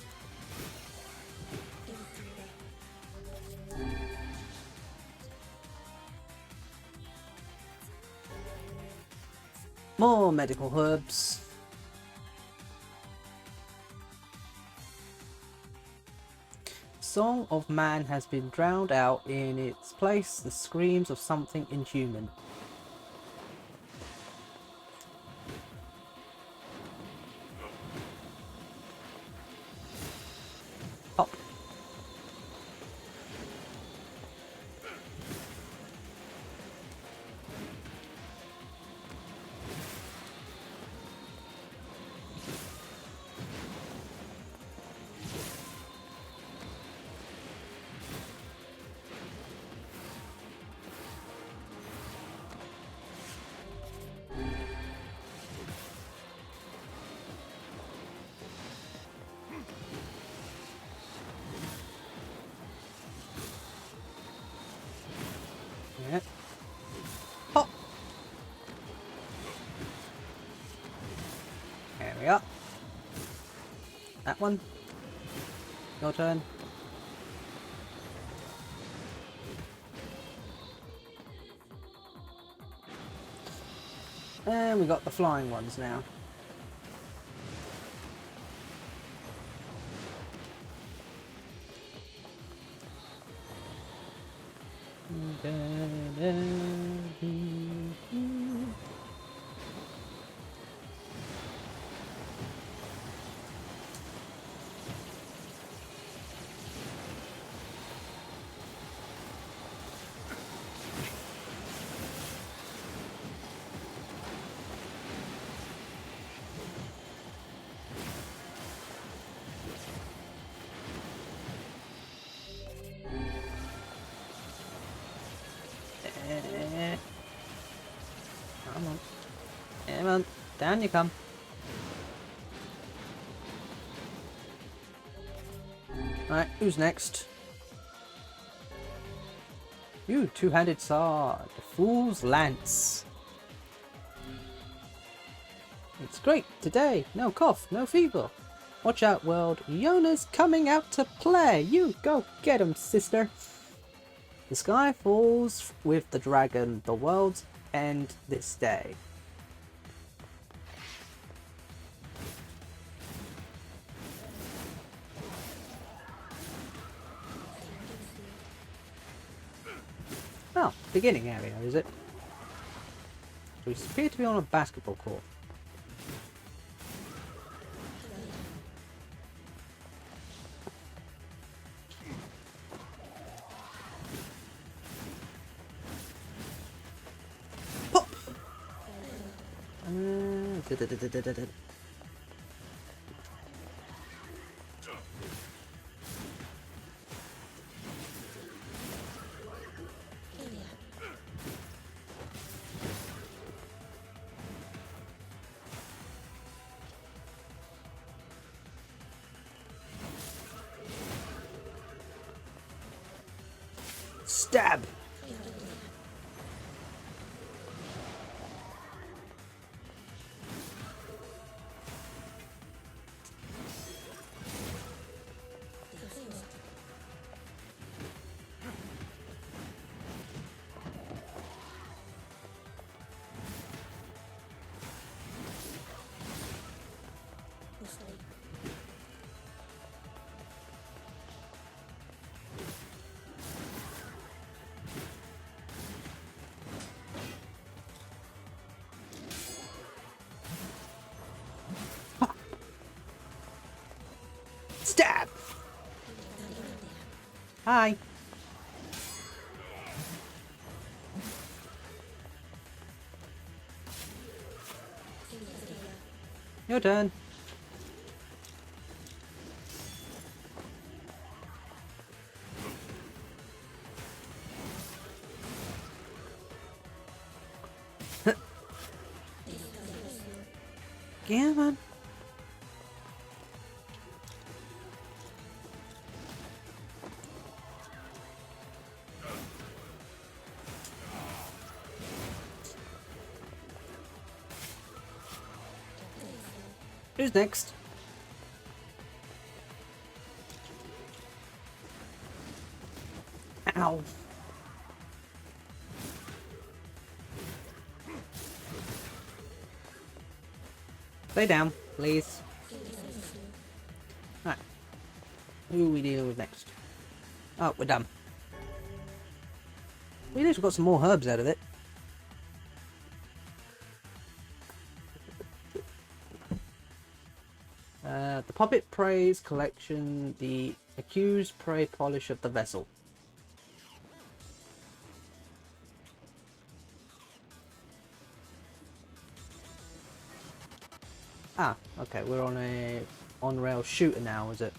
More medical herbs. Song of man has been drowned out. In its place, the screams of something inhuman. Up. Yeah. Pop. There we are. That one. Your turn. And we got the flying ones now. Come on. Come on. Down you come. Alright, who's next? You, two-handed sword. The Fool's Lance. It's great today. No cough, no fever. Watch out, world. Yonah's coming out to play. You go get him, sister. The sky falls with the dragon. The world's end this day. Oh, beginning area, is it? So we appear to be on a basketball court. Pop! Stab! Stab! Hi. Your turn. Yeah, man. Who's next? Ow. Stay down, please. Alright. Who are we dealing with next? Oh, we're done. We at least got some more herbs out of it. The Puppet Praise Collection, the Accused Prey Polish of the Vessel. Ah, okay, we're on a on-rail shooter now, is it?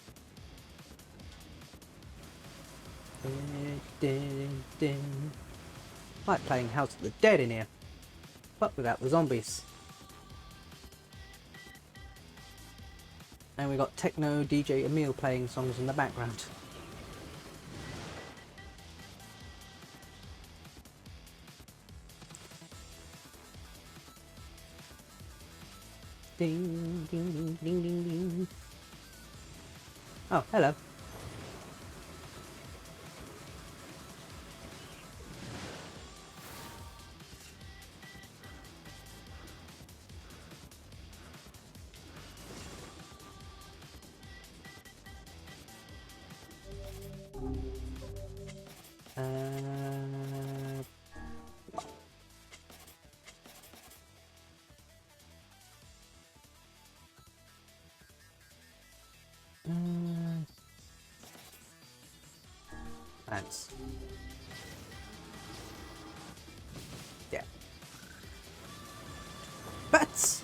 Like playing House of the Dead in here, but without the zombies. And we got Techno DJ Emil playing songs in the background. Ding, ding, ding, ding, ding, ding. Oh, hello. Thanks. Yeah. Bats!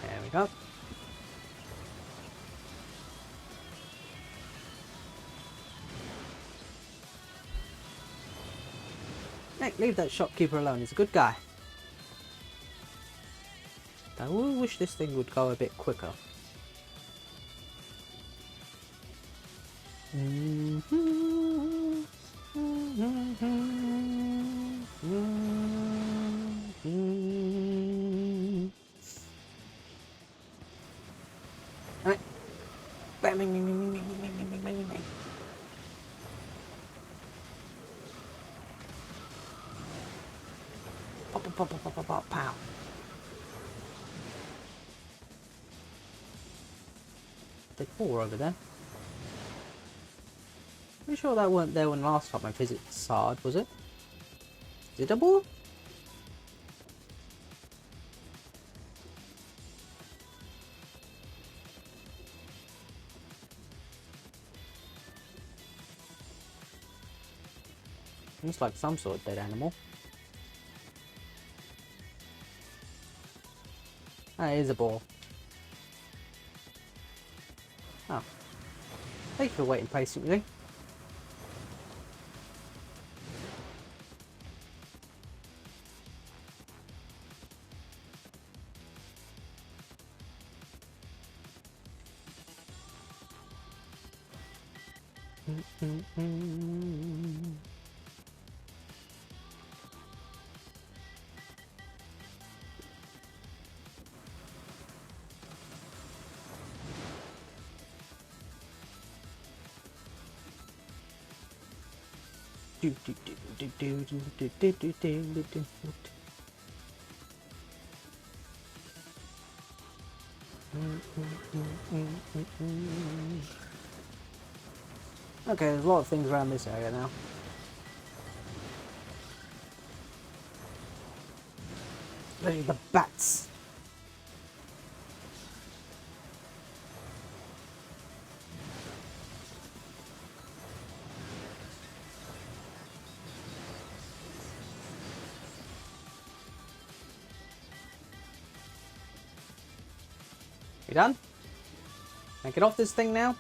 There we go. Nick, leave that shopkeeper alone. He's a good guy. I wish this thing would go a bit quicker. Alright. Bang, bang, bang, bang, bang, bang, bang, bang, bang, bang. Pop, pop, pop, pop, pop, pop, pow. There's 4 over there. Pretty sure that weren't there when last time I visited Sard, was it? Is it double? Looks like some sort of dead animal. Ah, it is a boar. Oh. Thank you for waiting patiently. Okay, there's a lot of things around this area now. Especially the bats. You done? Can I get off this thing now?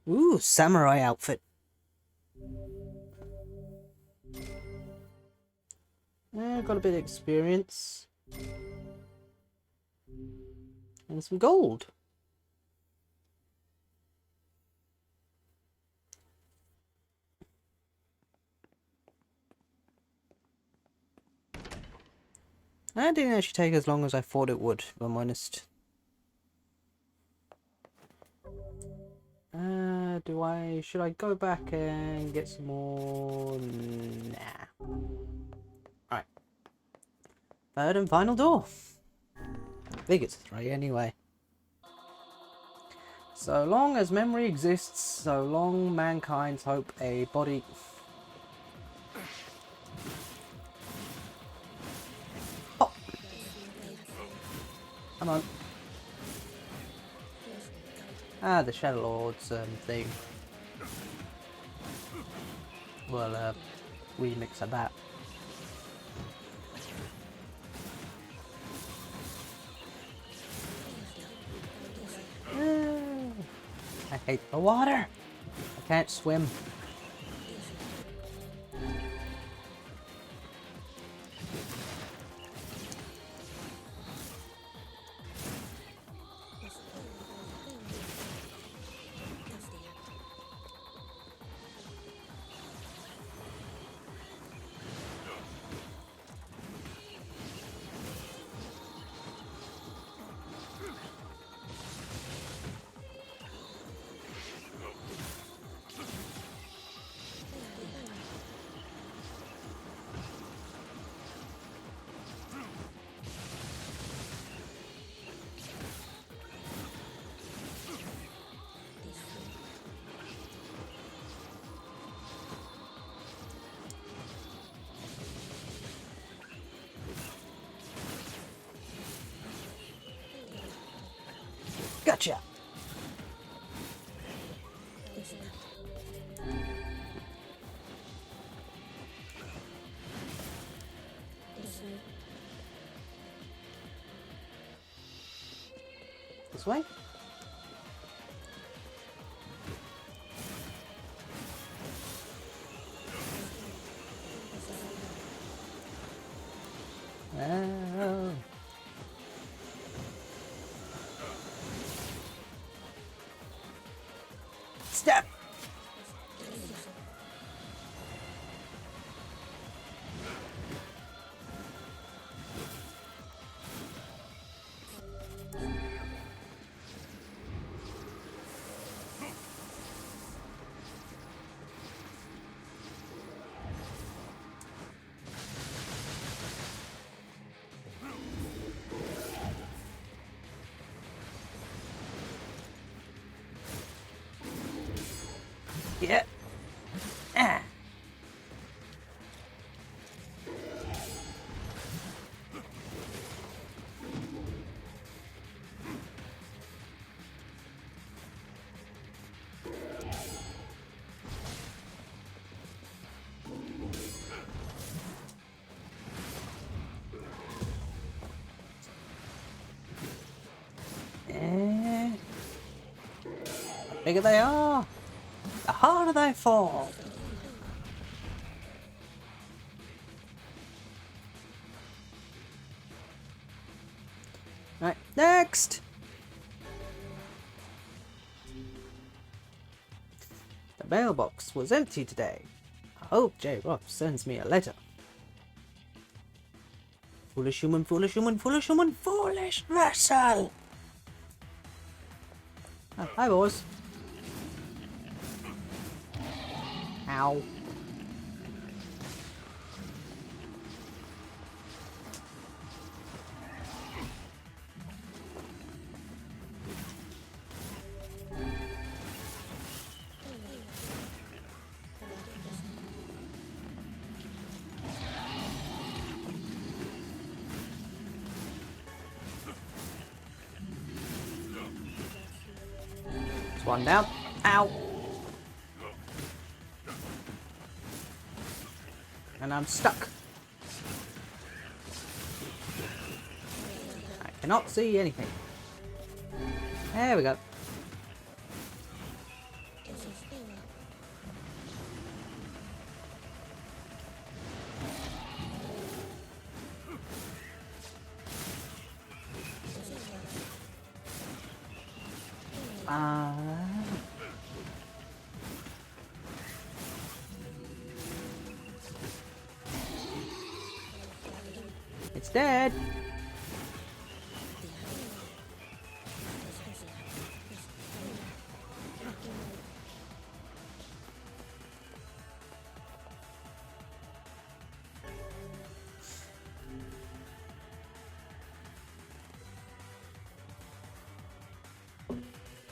Ooh, samurai outfit. Got a bit of experience. And some gold. That didn't actually take as long as I thought it would, if I'm honest. Should I go back and get some more? Nah. Alright. Third and final door. I think it's 3 anyway. So long as memory exists, so long mankind's hope a body... Oh! Come on. Ah, the Shadow Lord's thing. Well, remix of that. I hate the water. I can't swim. Gotcha! This way? Oh. Step! bigger they are, the harder they fall. Right, next! The mailbox was empty today. I hope J. Roth sends me a letter. Foolish human, foolish human, foolish human, foolish vessel! Oh, hi boys. Ow. There's one down. Ow. And I'm stuck. I cannot see anything. There we go. It's dead.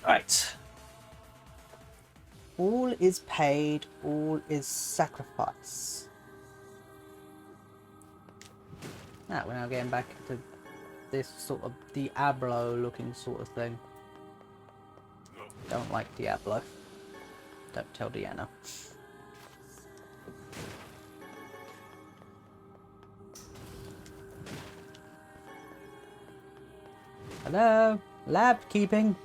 Right. All is paid, all is sacrifice. Ah, we're now getting back to this sort of Diablo looking sort of thing. Don't like Diablo. Don't tell Deanna. Hello? Lab keeping?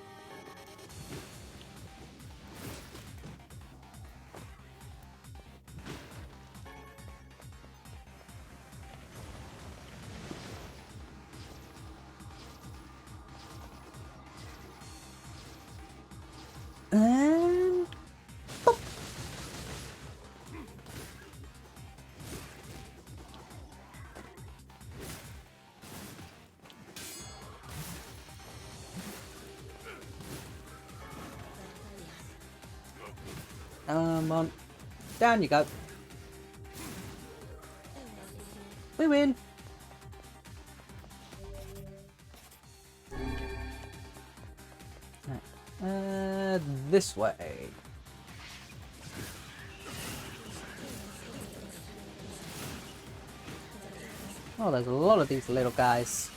And boop. On. Down you go. We win. This way. Oh, there's a lot of these little guys.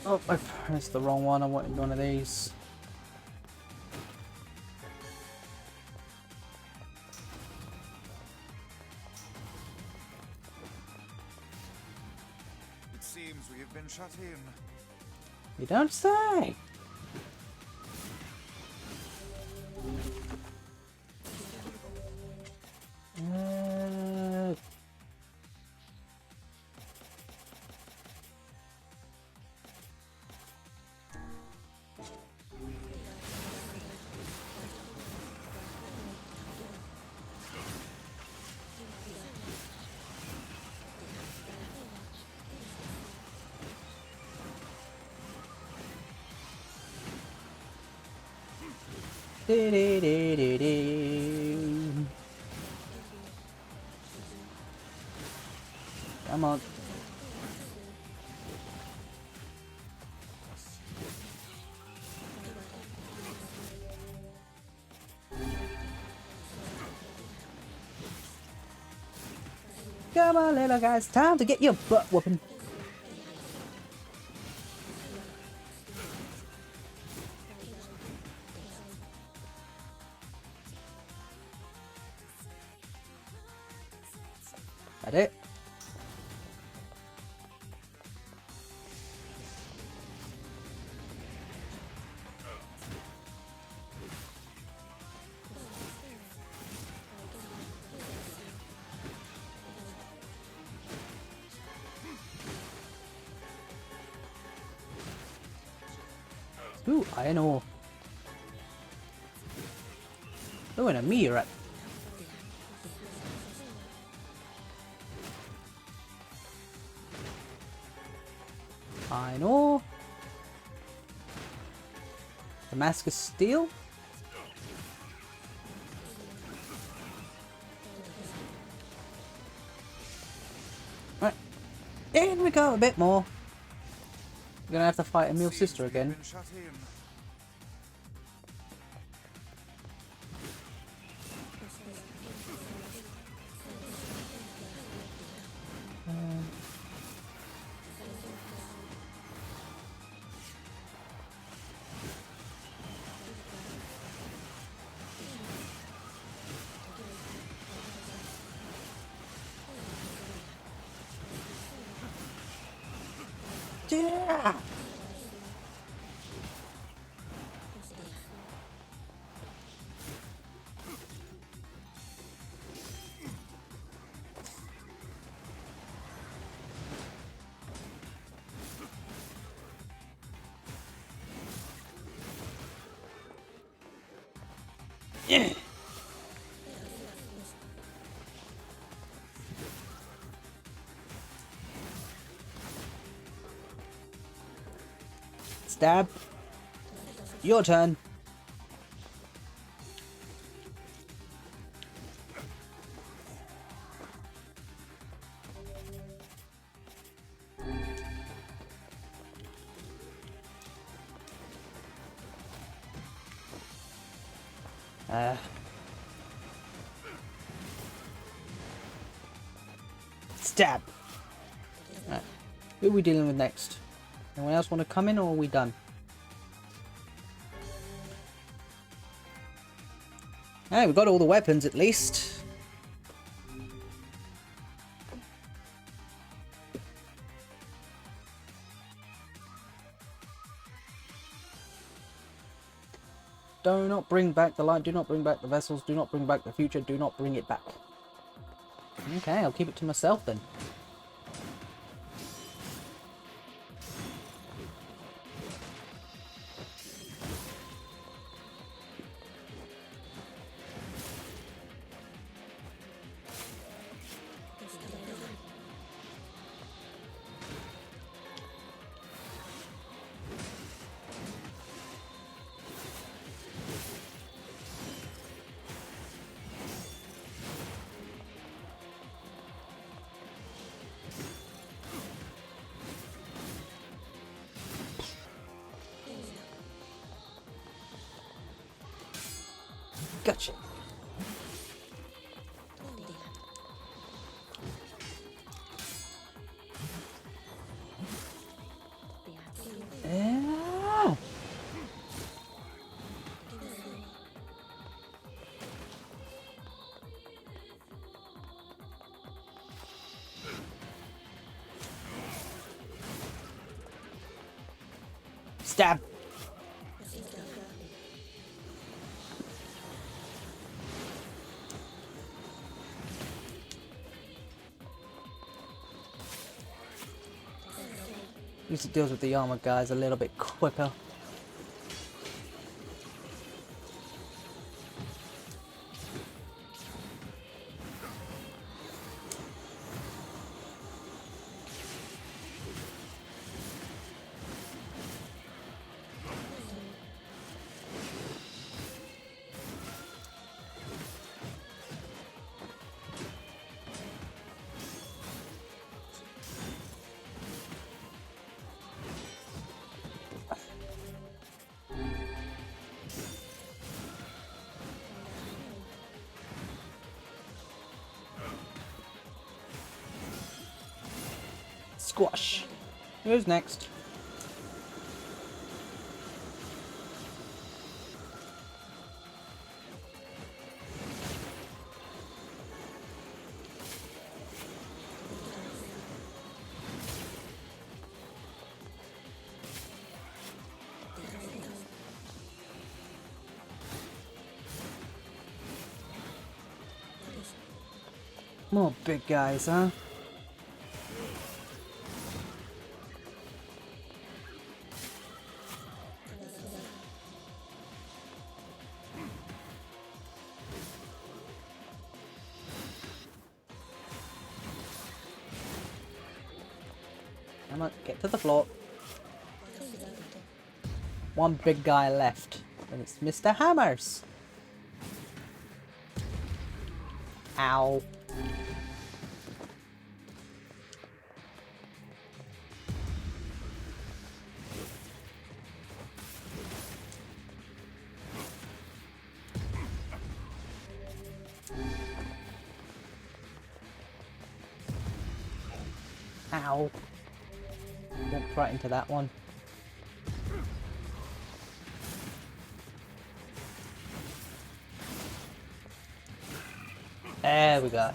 Oh, I pressed the wrong one. I wanted one of these. It seems we have been shut in. You don't say. Come on. Come on, little guys, time to get your butt whooping. That it? Ooh, iron ore. Oh, and a meteorite. Iron ore. Damascus steel. Right. In we go, a bit more. We're gonna have to fight Emil's sister again. Yeah! Yeah! Stab. Your turn. Stab. Right. Who are we dealing with next? Anyone else want to come in, or are we done? Hey, we've got all the weapons at least. Do not bring back the light, do not bring back the vessels, do not bring back the future, do not bring it back. Okay, I'll keep it to myself then. Gotcha. Yeah. Stab. At least it deals with the armor guys a little bit quicker. Squash. Who's next? More big guys, huh? Come on, get to the floor. One big guy left, and it's Mr. Hammers. Ow. Ow. Walked right into that one. There we go.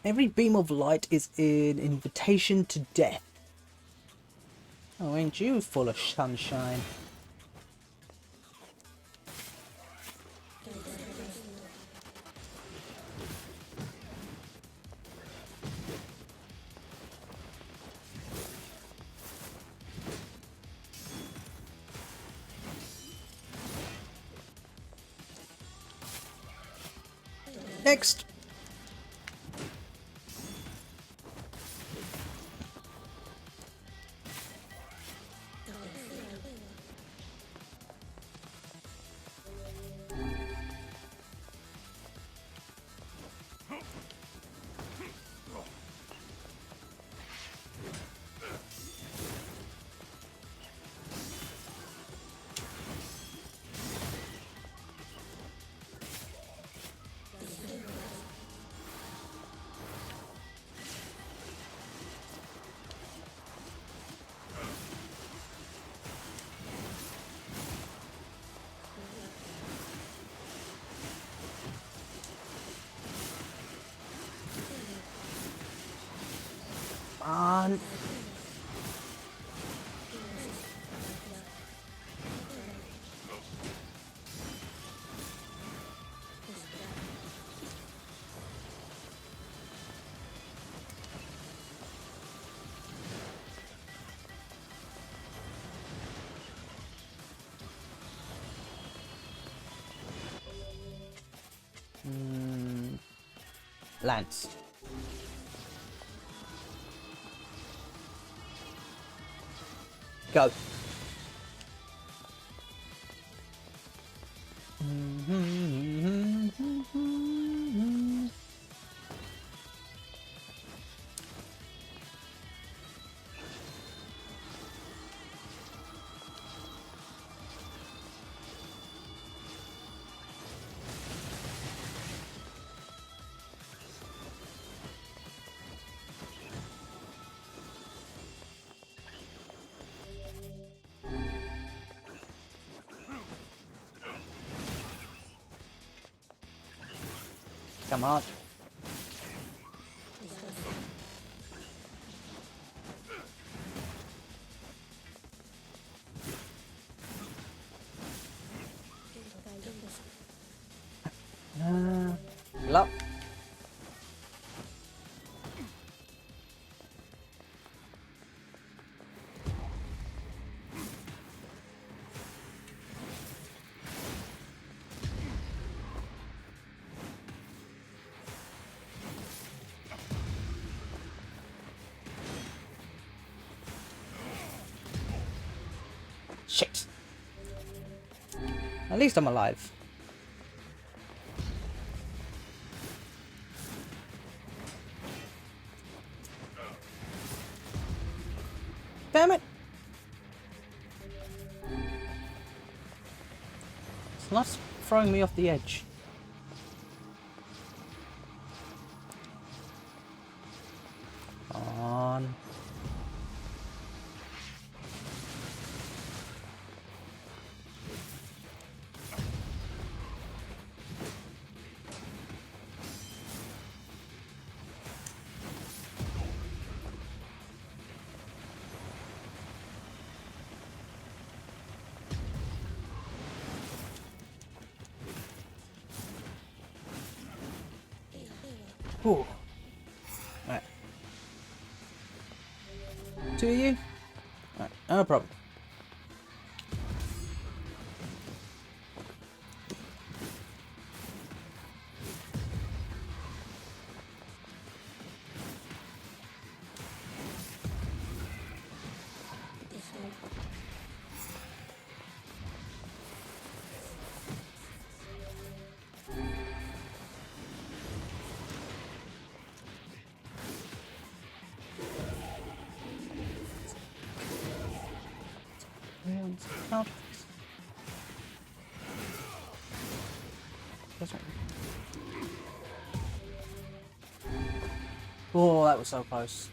Every beam of light is an invitation to death. Oh, ain't you full of sunshine? Next. On. Lance. Go. Come on. Lock. Shit. At least I'm alive. Damn it! It's not throwing me off the edge. On. Whew. Right. to you? Alright, no problem. Out. Oh, that was so close.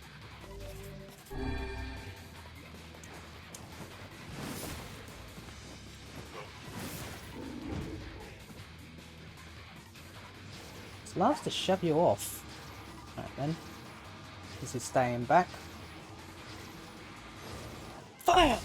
It loves to shove you off. Alright then. This is staying back. Fire!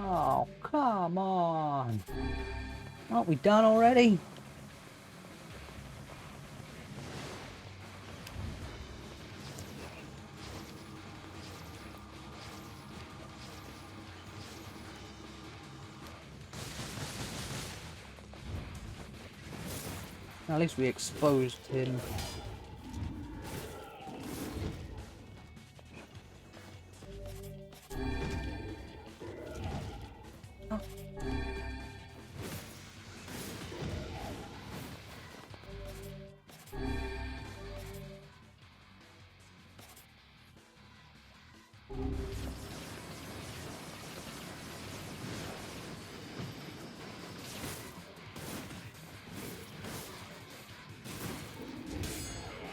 Oh, come on. Aren't we done already? At least we exposed him. Oh.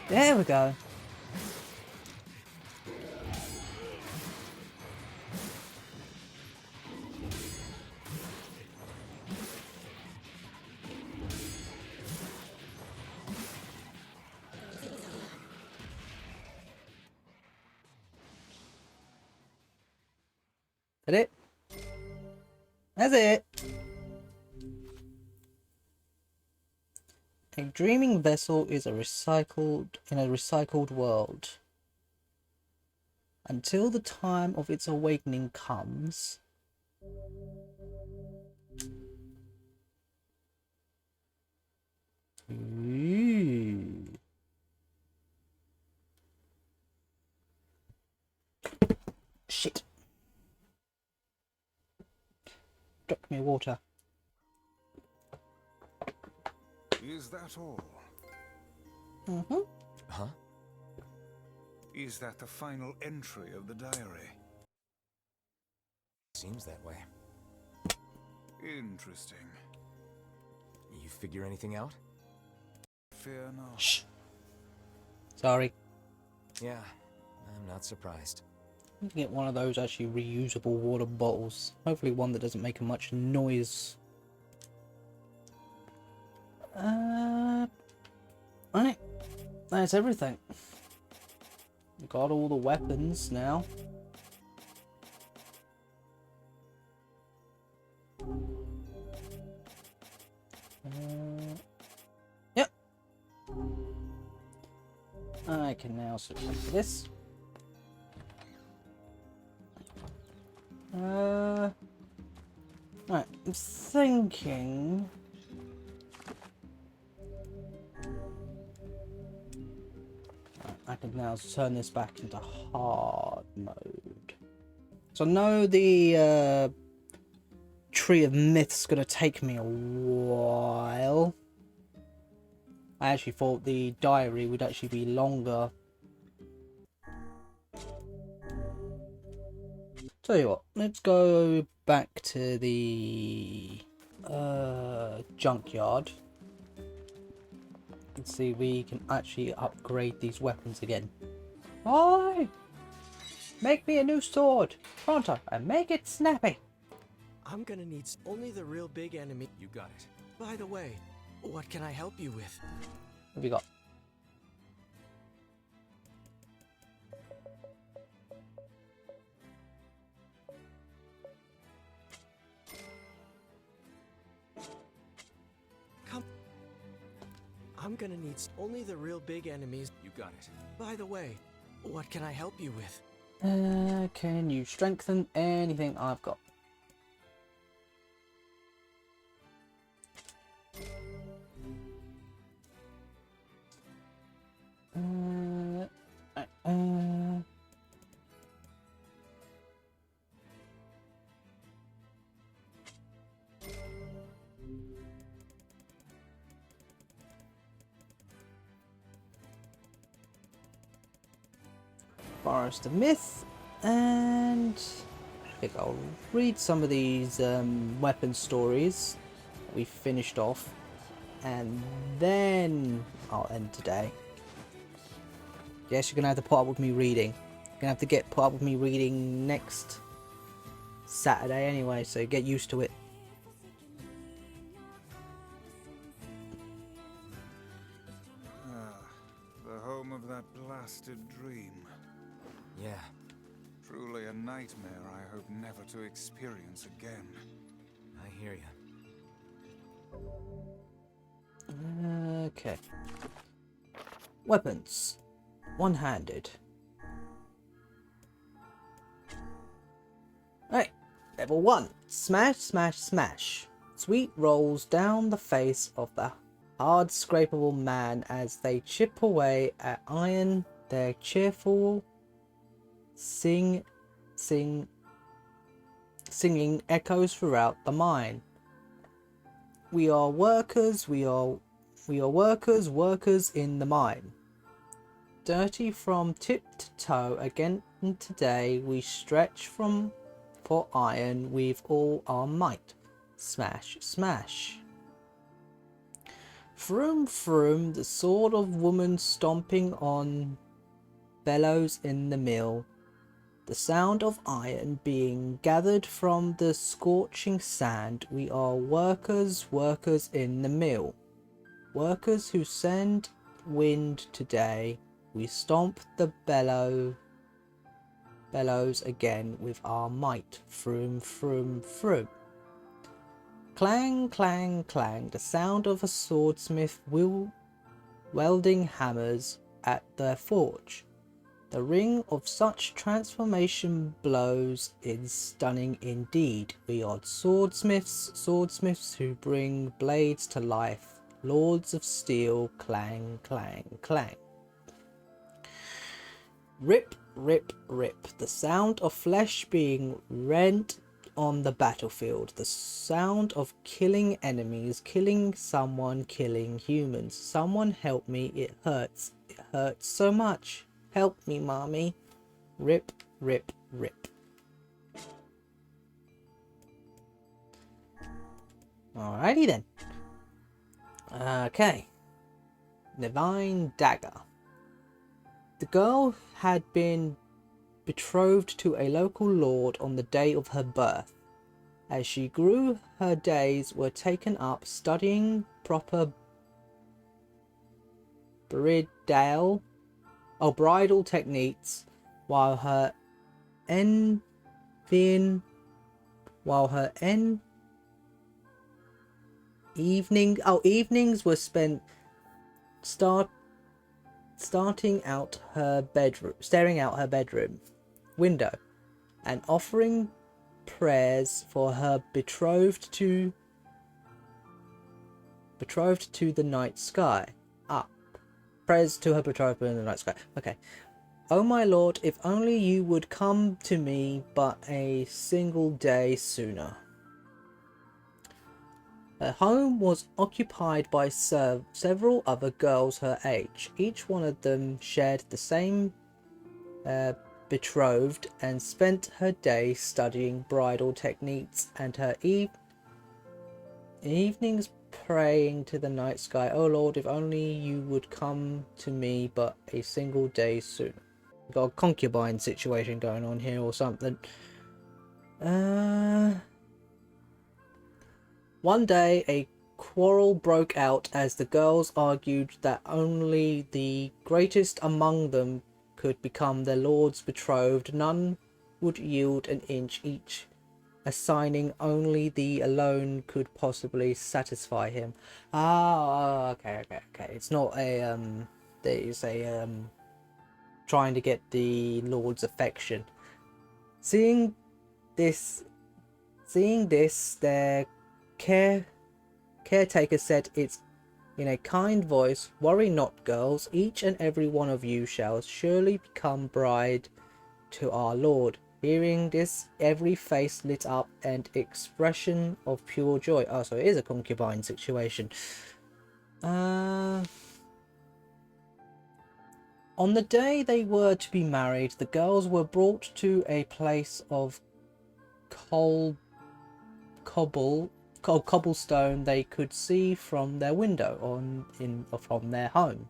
There we go. That's it. That's it. A dreaming vessel is in a recycled world. Until the time of its awakening comes. Ooh. Shit. Drop me water. Is that all? Mm-hmm. Huh? Is that the final entry of the diary? Seems that way. Interesting. You figure anything out? Fear not. Shh. Sorry. Yeah, I'm not surprised. You can get one of those actually reusable water bottles. Hopefully one that doesn't make much noise. Right. That's everything. Got all the weapons now. Yep. I can now switch to this. Right, I'm thinking. I can now turn this back into hard mode. So I know the Tree of Myth's gonna take me a while. I actually thought the diary would actually be longer. Tell you what, let's go back to the junkyard and see if we can actually upgrade these weapons again. Why? Make me a new sword, pronto, and make it snappy. I'm gonna need only the real big enemy. You got it. By the way, what can I help you with? What have we got? Come. I'm gonna need only the real big enemies. You got it. By the way, what can I help you with? Can you strengthen anything I've got? Forest of Myth, and I think I'll read some of these weapon stories we finished off, and then I'll end today. Yes, you're gonna have to put up with me reading. You're gonna have to put up with me reading next Saturday anyway, so get used to it. The home of that blasted dream. Yeah. Truly a nightmare I hope never to experience again. I hear you. Okay. Weapons. One-handed. Right. Level 1. Smash, smash, smash. Sweet rolls down the face of the hard scrapable man as they chip away at iron. Their cheerful singing echoes throughout the mine. We are workers, we are workers in the mine. Dirty from tip to toe again today, we stretch for iron with all our might. Smash, smash. Vroom, vroom, the sword of woman stomping on bellows in the mill. The sound of iron being gathered from the scorching sand. We are workers in the mill. Workers who send wind today. We stomp the bellows again with our might. Vroom, vroom, vroom. Clang, clang, clang. The sound of a swordsmith welding hammers at their forge. The ring of such transformation blows is stunning indeed. We are swordsmiths who bring blades to life. Lords of steel, clang, clang, clang. Rip, rip, rip. The sound of flesh being rent on the battlefield. The sound of killing enemies, killing someone, killing humans. Someone help me, it hurts. It hurts so much. Help me, mommy. Rip, rip, rip. Alrighty then. Okay. Divine Dagger. The girl had been betrothed to a local lord on the day of her birth. As she grew, her days were taken up studying proper bridal techniques, while her evenings were spent staring out her bedroom window and offering prayers for her betrothed to the night sky. Prayers to her betrothed in the night sky. Okay. Oh my lord, if only you would come to me but a single day sooner. Her home was occupied by several other girls her age. Each one of them shared the same betrothed and spent her day studying bridal techniques and her evenings praying to the night sky, "Oh Lord, if only you would come to me but a single day soon." We've got a concubine situation going on here or something. One day a quarrel broke out as the girls argued that only the greatest among them could become their lord's betrothed. None would yield an inch each, assigning only the alone could possibly satisfy him. Okay. It's not a there's a trying to get the lord's affection. Seeing this, their caretaker said it in a kind voice, "Worry not, girls. Each and every one of you shall surely become bride to our lord." Hearing this, every face lit up and expression of pure joy. Oh, so it is a concubine situation. On the day they were to be married, the girls were brought to a place of cobblestone they could see from their window from their home.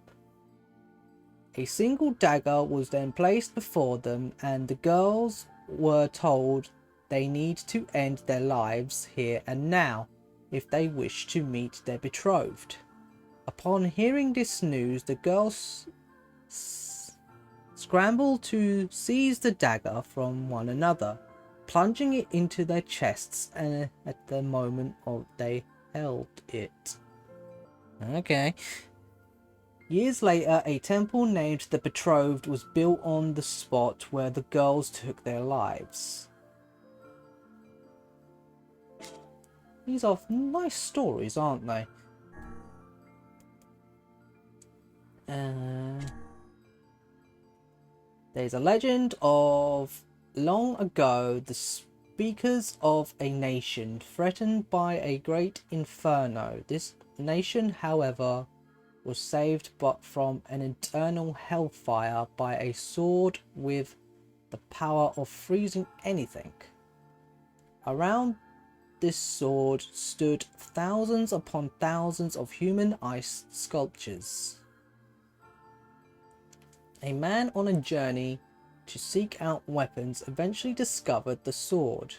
A single dagger was then placed before them, and the girls were told they need to end their lives here and now if they wish to meet their betrothed. Upon hearing this news, the girls scrambled to seize the dagger from one another, plunging it into their chests at the moment they held it. Okay. Years later, a temple named the Betrothed was built on the spot where the girls took their lives. These are nice stories, aren't they? There's a legend of long ago, the speakers of a nation threatened by a great inferno. This nation, however, was saved but from an eternal hellfire by a sword with the power of freezing anything. Around this sword stood thousands upon thousands of human ice sculptures. A man on a journey to seek out weapons eventually discovered the sword.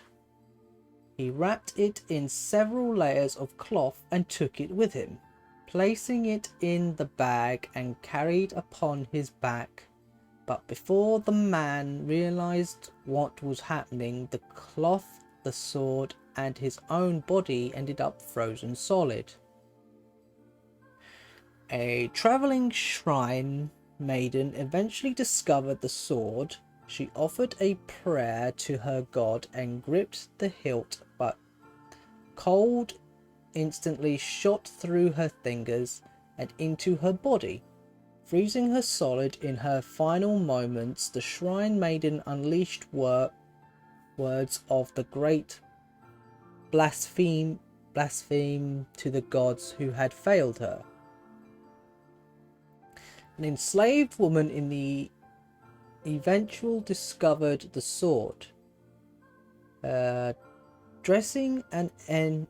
He wrapped it in several layers of cloth and took it with him, placing it in the bag and carried upon his back. But before the man realized what was happening, the cloth, the sword, and his own body ended up frozen solid. A traveling shrine maiden eventually discovered the sword. She offered a prayer to her god and gripped the hilt, but cold instantly shot through her fingers and into her body, freezing her solid. In her final moments, the shrine maiden unleashed words of the great blaspheme to the gods who had failed her. An enslaved woman in the eventual discovered the sword, desiring an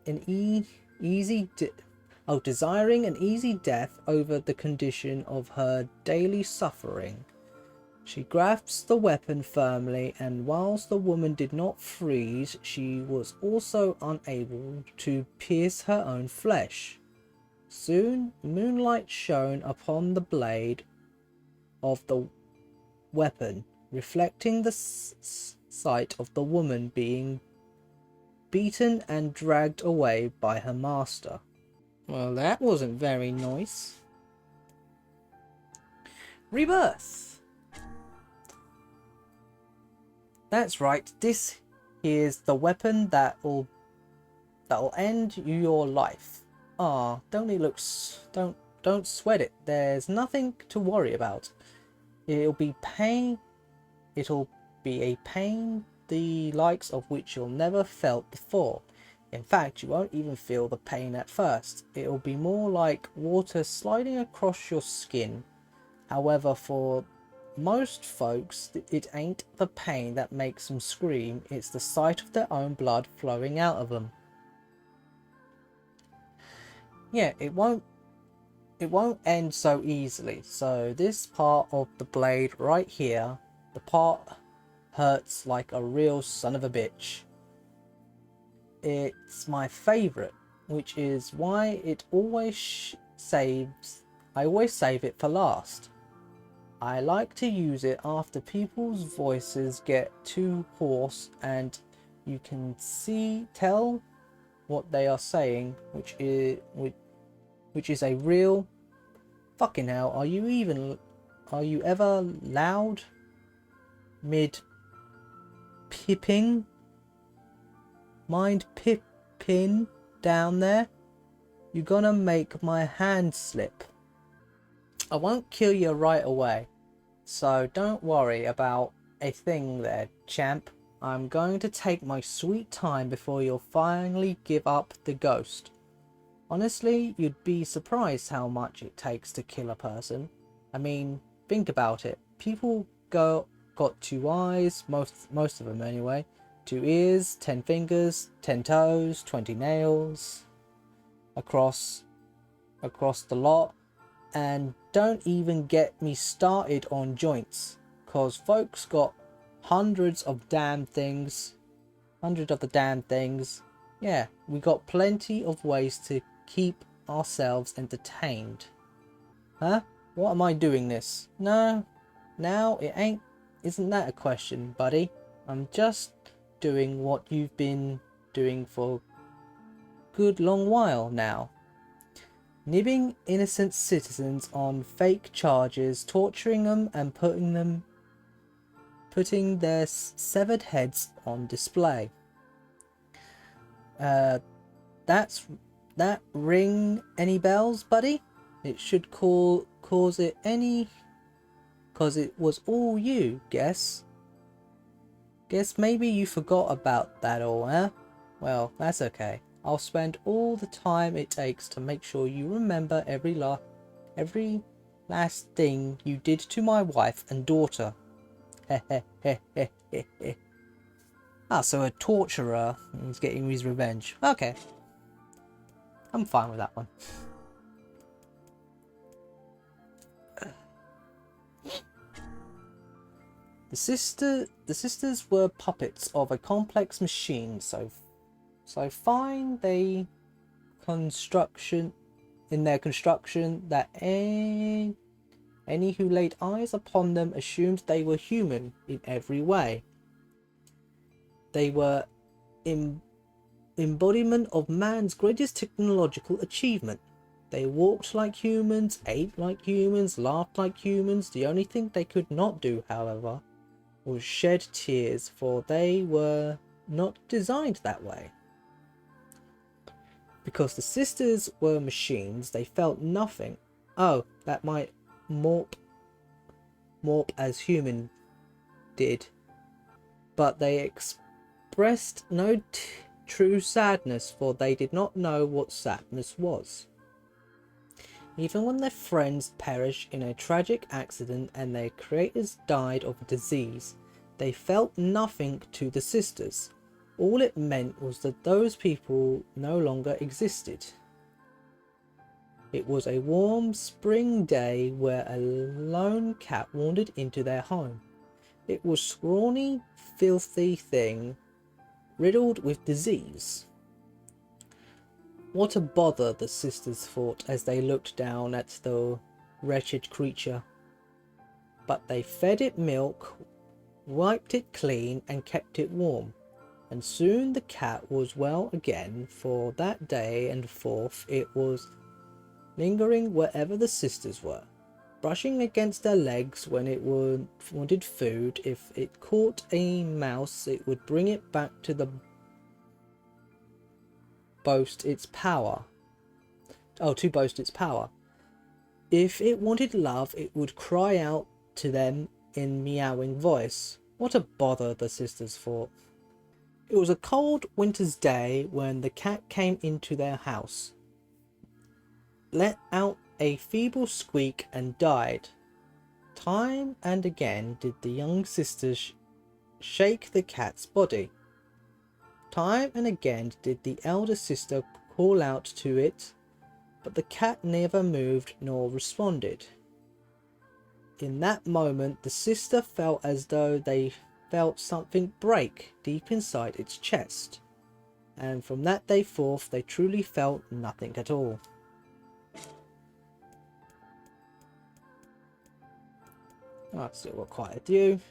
easy death over the condition of her daily suffering. She grasped the weapon firmly, and whilst the woman did not freeze, she was also unable to pierce her own flesh. Soon, moonlight shone upon the blade of the weapon, reflecting the sight of the woman being beaten and dragged away by her master. Well, that wasn't very nice. Rebirth. That's right, this is the weapon that'll end your life. Don't sweat it. There's nothing to worry about. It'll be a pain the likes of which you'll never felt before. In fact, you won't even feel the pain at first. It'll be more like water sliding across your skin. However, for most folks, it ain't the pain that makes them scream, it's the sight of their own blood flowing out of them. Yeah, it won't end so easily. So this part of the blade right here, the part hurts like a real son of a bitch. It's my favorite, which is why it always I always save it for last. I like to use it after people's voices get too hoarse and you can tell what they are saying, which is a real fucking hell. Are you ever loud mid pipping? Mind pipping down there? You're gonna make my hand slip. I won't kill you right away, so don't worry about a thing there, champ. I'm going to take my sweet time before you'll finally give up the ghost. Honestly, you'd be surprised how much it takes to kill a person. I mean, think about it. People got 2 eyes, most of them anyway, 2 ears, 10 fingers, 10 toes, 20 nails across the lot. And don't even get me started on joints, cause folks got hundreds of the damn things. Yeah, we got plenty of ways to keep ourselves entertained. Huh? What am I doing this? No, now it ain't. Isn't that a question, buddy? I'm just doing what you've been doing for a good long while now. Nibbing innocent citizens on fake charges, torturing them and putting their severed heads on display. That ring any bells, buddy? It should cause it any, cause it was all you, guess. Guess maybe you forgot about that all, eh? Well, that's okay. I'll spend all the time it takes to make sure you remember every last thing you did to my wife and daughter. Ah, so a torturer is getting his revenge. Okay. I'm fine with that one. The sisters were puppets of a complex machine, so fine in their construction that any who laid eyes upon them assumed they were human in every way. They were embodiment of man's greatest technological achievement. They walked like humans, ate like humans, laughed like humans. The only thing they could not do, however, was shed tears, for they were not designed that way. Because the sisters were machines, they felt nothing. Oh, that might morp as human did. But they expressed no true sadness, for they did not know what sadness was. Even when their friends perished in a tragic accident and their creators died of disease, they felt nothing to the sisters. All it meant was that those people no longer existed. It was a warm spring day where a lone cat wandered into their home. It was a scrawny, filthy thing, riddled with disease. What a bother, the sisters thought as they looked down at the wretched creature. But they fed it milk, wiped it clean, and kept it warm. And soon the cat was well again. For that day and forth it was lingering wherever the sisters were, brushing against their legs when it wanted food. If it caught a mouse, it would bring it back to boast its power. If it wanted love, it would cry out to them in meowing voice. What a bother, the sisters thought. It was a cold winter's day when the cat came into their house, let out a feeble squeak and died. Time and again did the young sisters shake the cat's body. Time and again did the elder sister call out to it, but the cat never moved nor responded. In that moment, the sister felt as though they felt something break deep inside its chest, and from that day forth they truly felt nothing at all. I've still got quite a few.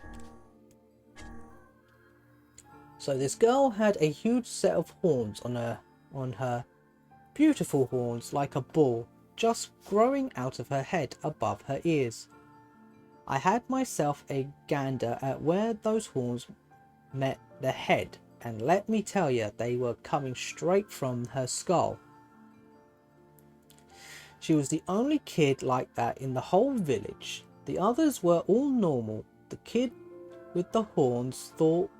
So this girl had a huge set of horns on her beautiful horns like a bull, just growing out of her head above her ears. I had myself a gander at where those horns met the head, and let me tell you, they were coming straight from her skull. She was the only kid like that in the whole village. The others were all normal. The kid with the horns, though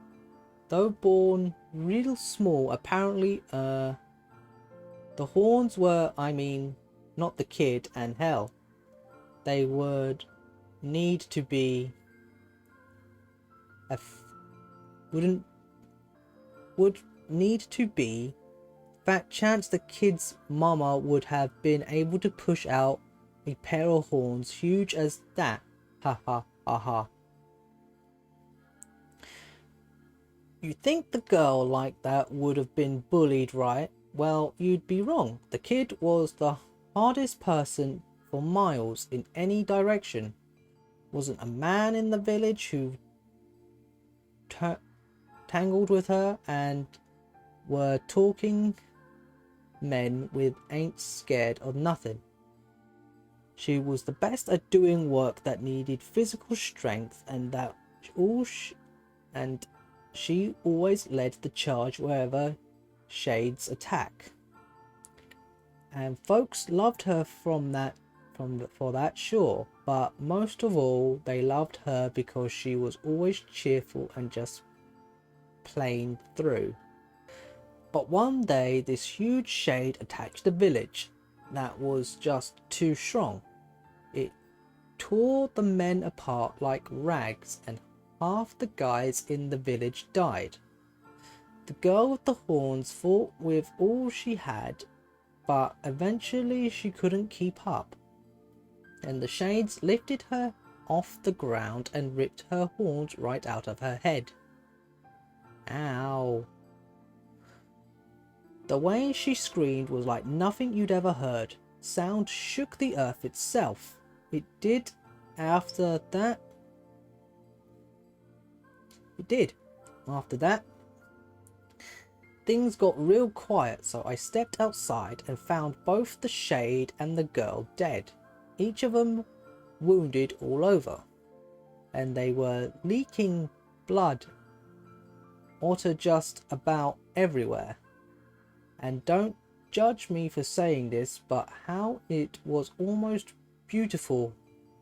born real small, apparently, the horns were, I mean, not the kid, and hell, they would need to be would need to be fat chance the kid's mama would have been able to push out a pair of horns huge as that. Ha ha ha ha. You think the girl like that would have been bullied, right? Well, you'd be wrong. The kid was the hardest person for miles in any direction. Wasn't a man in the village who tangled with her, and were talking men with ain't scared of nothing. She was the best at doing work that needed physical strength, and she always led the charge wherever shades attack. And folks loved her for that, sure, but most of all they loved her because she was always cheerful and just plain through. But one day this huge shade attacked the village. That was just too strong. It tore the men apart like rags, and half the guys in the village died. The girl with the horns fought with all she had, but eventually she couldn't keep up, and the shades lifted her off the ground and ripped her horns right out of her head. Ow. The way she screamed was like nothing you'd ever heard. Sound shook the earth itself. It did. After that, things got real quiet, so I stepped outside and found both the shade and the girl dead, each of them wounded all over, and they were leaking blood oughta just about everywhere. And don't judge me for saying this, but how it was almost beautiful,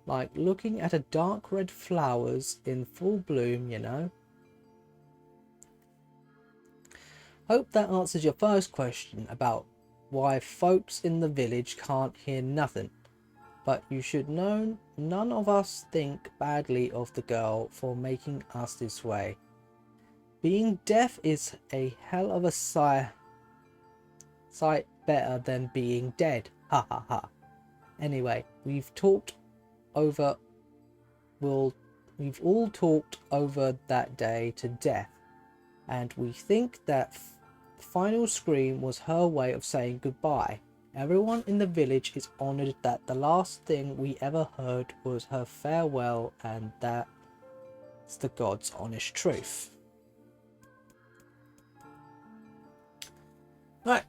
like looking at a dark red flowers in full bloom, you know. Hope that answers your first question about why folks in the village can't hear nothing. But you should know none of us think badly of the girl for making us this way. Being deaf is a hell of a sight better than being dead. Ha ha ha. Anyway, we've all talked over that day to death, and we think that the final scream was her way of saying goodbye. Everyone in the village is honoured that the last thing we ever heard was her farewell, and that's the God's honest truth. Right,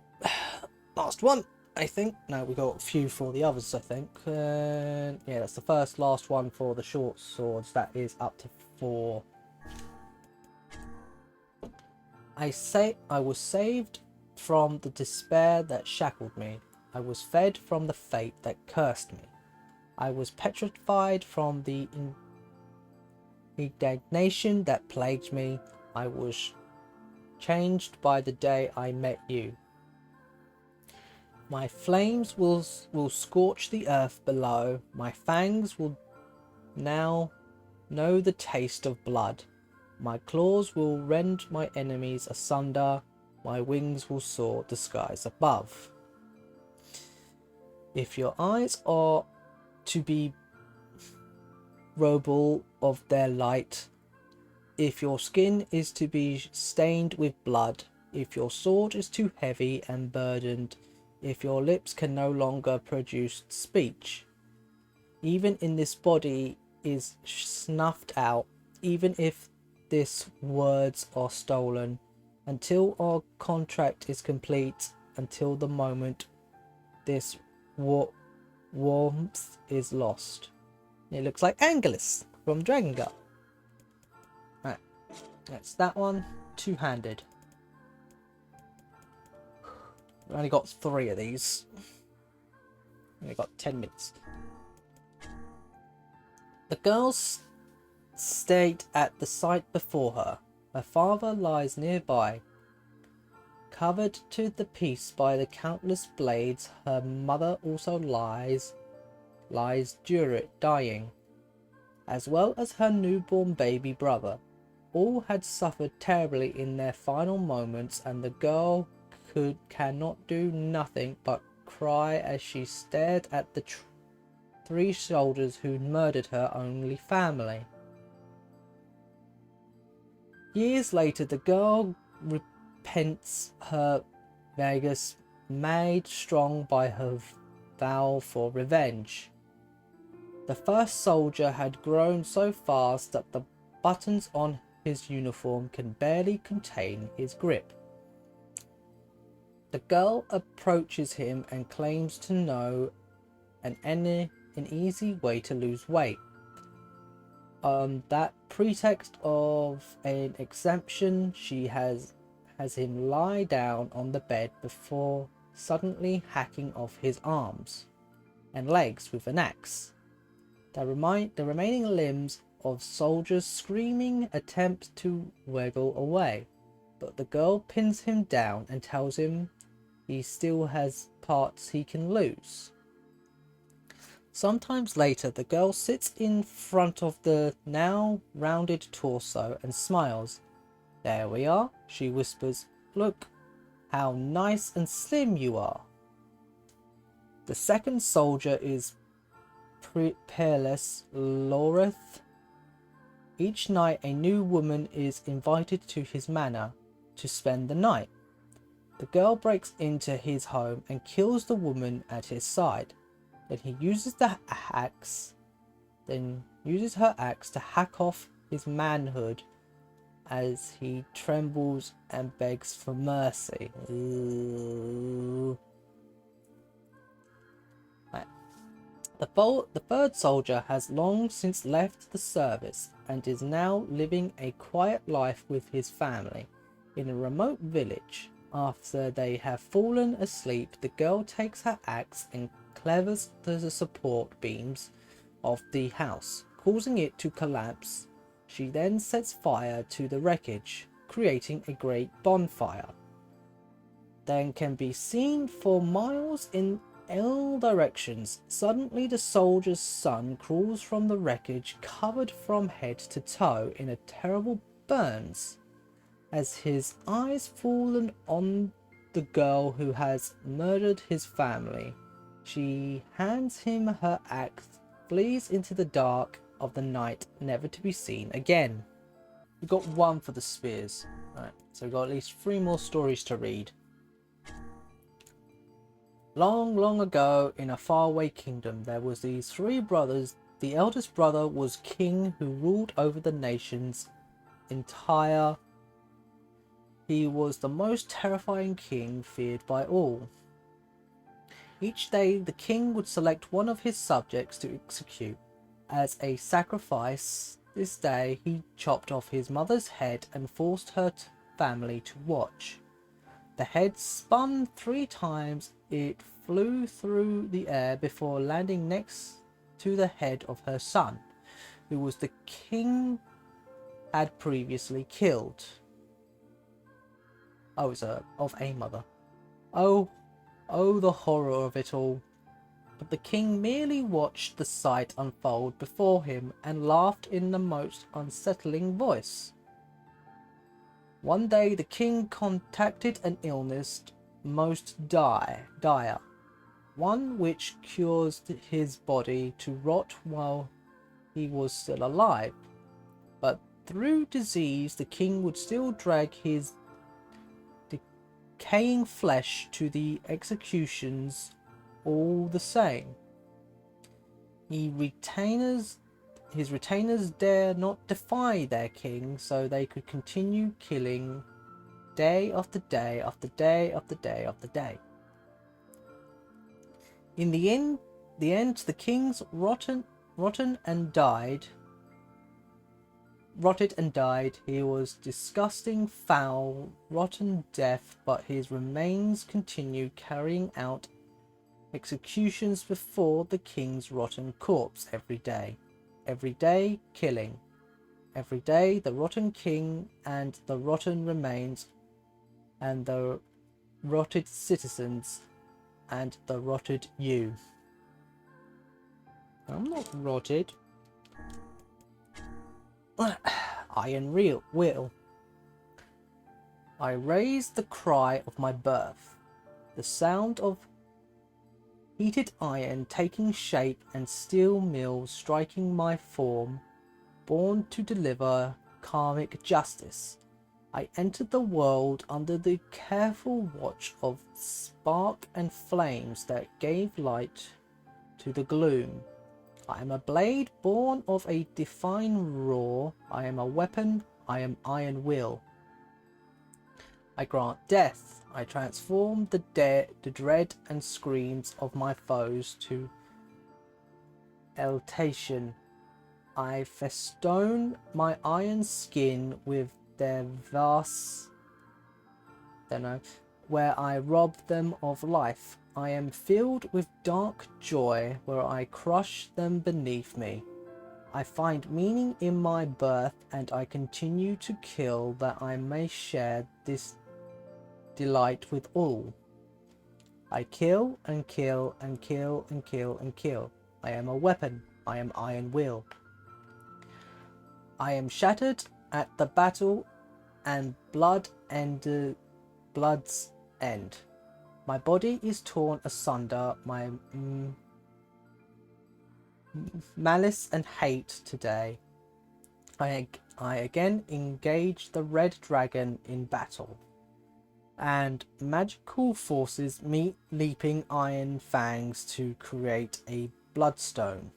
last one, I think. No, we got a few for the others, I think. Yeah, that's the last one for the short swords. That is up to 4. I was saved from the despair that shackled me. I was fed from the fate that cursed me. I was petrified from the indignation that plagued me. I was changed by the day I met you. My flames will scorch the earth below. My fangs will now know the taste of blood. My claws will rend my enemies asunder. My wings will soar the skies above. If your eyes are to be roble of their light, if your skin is to be stained with blood, if your sword is too heavy and burdened, if your lips can no longer produce speech, even in this body is snuffed out, even if this words are stolen, until our contract is complete, until the moment this warmth is lost. It looks like Angelus from Dragon Guard. Right, that's that one. Two-handed. We've only got 3 of these. Only got 10 minutes. The girl stayed at the sight before her. Her father lies nearby, covered to the piece by the countless blades. Her mother also lies dying, as well as her newborn baby brother. All had suffered terribly in their final moments, and the girl cannot do nothing but cry as she stared at the 3 soldiers who murdered her only family. Years later, the girl repents her Vegas, made strong by her vow for revenge. The first soldier had grown so fast that the buttons on his uniform can barely contain his grip. The girl approaches him and claims to know an easy way to lose weight. That pretext of an exemption, she has him lie down on the bed before suddenly hacking off his arms and legs with an axe. The remaining limbs of soldiers screaming attempt to wiggle away, but the girl pins him down and tells him he still has parts he can lose. Sometimes later, the girl sits in front of the now rounded torso and smiles. "There we are," she whispers. "Look how nice and slim you are." The second soldier is peerless Loreth. Each night a new woman is invited to his manor to spend the night. The girl breaks into his home and kills the woman at his side. Then he uses her axe to hack off his manhood as he trembles and begs for mercy. Right. The third soldier has long since left the service and is now living a quiet life with his family in a remote village. After they have fallen asleep, the girl takes her axe and clevers the support beams of the house, causing it to collapse. She then sets fire to the wreckage, creating a great bonfire. Then can be seen for miles in all directions. Suddenly the soldier's son crawls from the wreckage, covered from head to toe in a terrible burns. As his eyes fallen on the girl who has murdered his family, she hands him her axe, flees into the dark of the night, never to be seen again. We've got 1 for the spears. Right, so we've got at least 3 more stories to read. Long, long ago, in a faraway kingdom, there was these 3 brothers. The eldest brother was king who ruled over the nation's entire. He was the most terrifying king, feared by all. Each day, the king would select one of his subjects to execute. As a sacrifice, this day he chopped off his mother's head and forced her family to watch. The head spun 3 times. It flew through the air before landing next to the head of her son, who was the king had previously killed. Oh, it's of a mother. Oh, oh, the horror of it all. But the king merely watched the sight unfold before him and laughed in the most unsettling voice. One day the king contacted an illness most dire, one which caused his body to rot while he was still alive. But through disease the king would still drag his decaying flesh to the executions all the same. His retainers dare not defy their king, so they could continue killing day after day after day after day after day. In the end, the king's rotted and died. He was disgusting, foul, rotten death, but his remains continued carrying out executions before the king's rotten corpse every day killing. Every day the rotten king and the rotten remains and the rotted citizens and the rotted you. I'm not rotted. Iron will. I raised the cry of my birth, the sound of heated iron taking shape and steel mills striking my form, born to deliver karmic justice. I entered the world under the careful watch of spark and flames that gave light to the gloom. I am a blade born of a divine roar. I am a weapon. I am iron will. I grant death. I transform the dread and screams of my foes to elation. I festoon my iron skin with their vast, where I rob them of life. I am filled with dark joy where I crush them beneath me. I find meaning in my birth and I continue to kill that I may share this delight with all. I kill and kill and kill and kill and kill. I am a weapon. I am iron will. I am shattered at the battle and blood's end. My body is torn asunder. My malice and hate today. I again engage the red dragon in battle, and magical forces meet leaping iron fangs to create a bloodstone.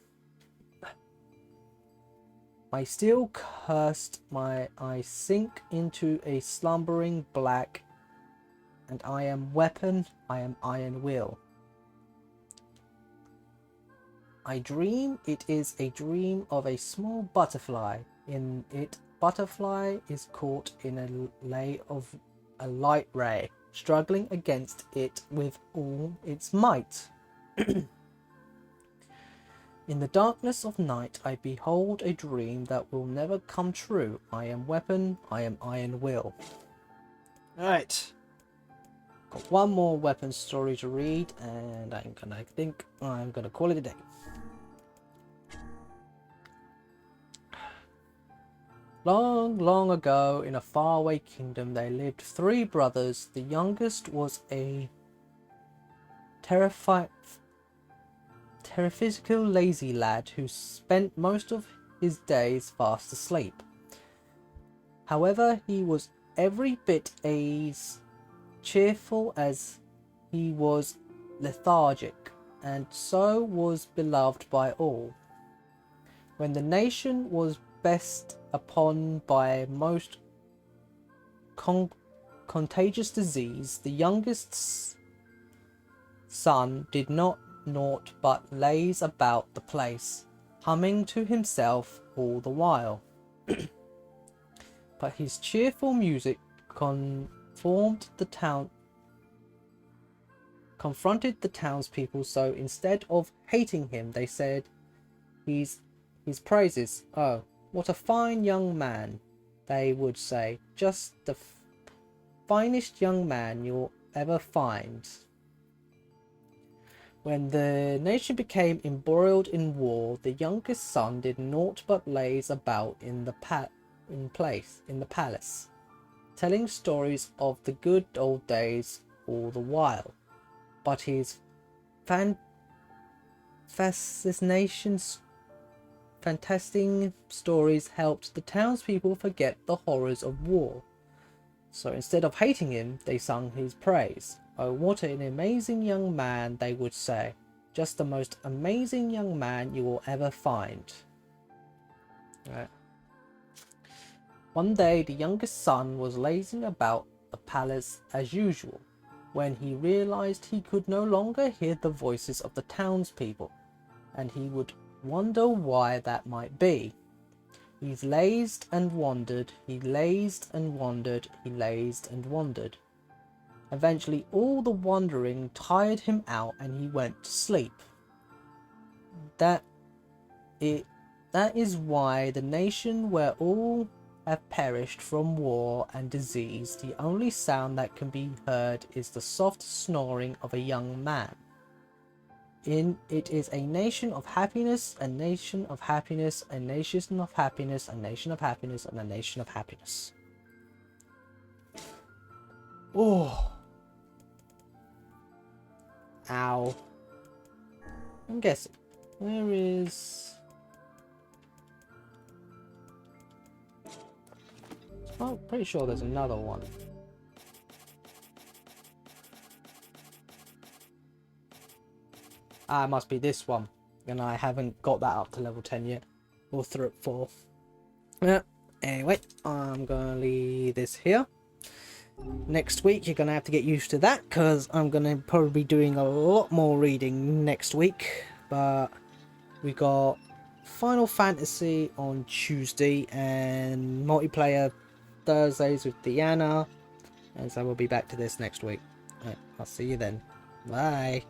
My steel cursed, I sink into a slumbering black, and I am weapon, I am iron will. I dream, it is a dream of a small butterfly. In it, butterfly is caught in a light ray, struggling against it with all its might. In the darkness of night, I behold a dream that will never come true. I am weapon, I am iron will. Alright. Got one more weapon story to read, and I think I'm gonna call it a day. Long, long ago, in a faraway kingdom, there lived 3 brothers. The youngest was a physical lazy lad who spent most of his days fast asleep. However, he was every bit as cheerful as he was lethargic, and so was beloved by all. When the nation was best upon by most contagious disease, the youngest son did not naught but laze about the place, humming to himself all the while. But his cheerful music confronted the townspeople, so instead of hating him, they said his praises. "Oh, what a fine young man," they would say. "Just the finest young man you'll ever find. When the nation became embroiled in war, the youngest son did naught but laze about in the palace, telling stories of the good old days all the while. But his fantastic stories helped the townspeople forget the horrors of war. So instead of hating him, they sung his praise. Oh, what an amazing young man, they would say. Just the most amazing young man you will ever find. Right. One day, the youngest son was lazing about the palace as usual, when he realized he could no longer hear the voices of the townspeople, and he would wonder why that might be. He lazed and wandered, he lazed and wandered, he lazed and wandered. Eventually all the wandering tired him out and he went to sleep. That is why the nation where all have perished from war and disease, the only sound that can be heard is the soft snoring of a young man. It is a nation of happiness, a nation of happiness, a nation of happiness, a nation of happiness, and a nation of happiness. Oh. Ow. I'm guessing. Where is... Oh, pretty sure there's another one. Ah, it must be this one. And I haven't got that up to level 10 yet. Or through 4. Yeah. Anyway, I'm gonna leave this here. Next week you're gonna have to get used to that, because I'm gonna probably be doing a lot more reading next week. But we got Final Fantasy on Tuesday and multiplayer Thursdays with Yonah, and so we'll be back to this next week. Right, I'll see you then. Bye.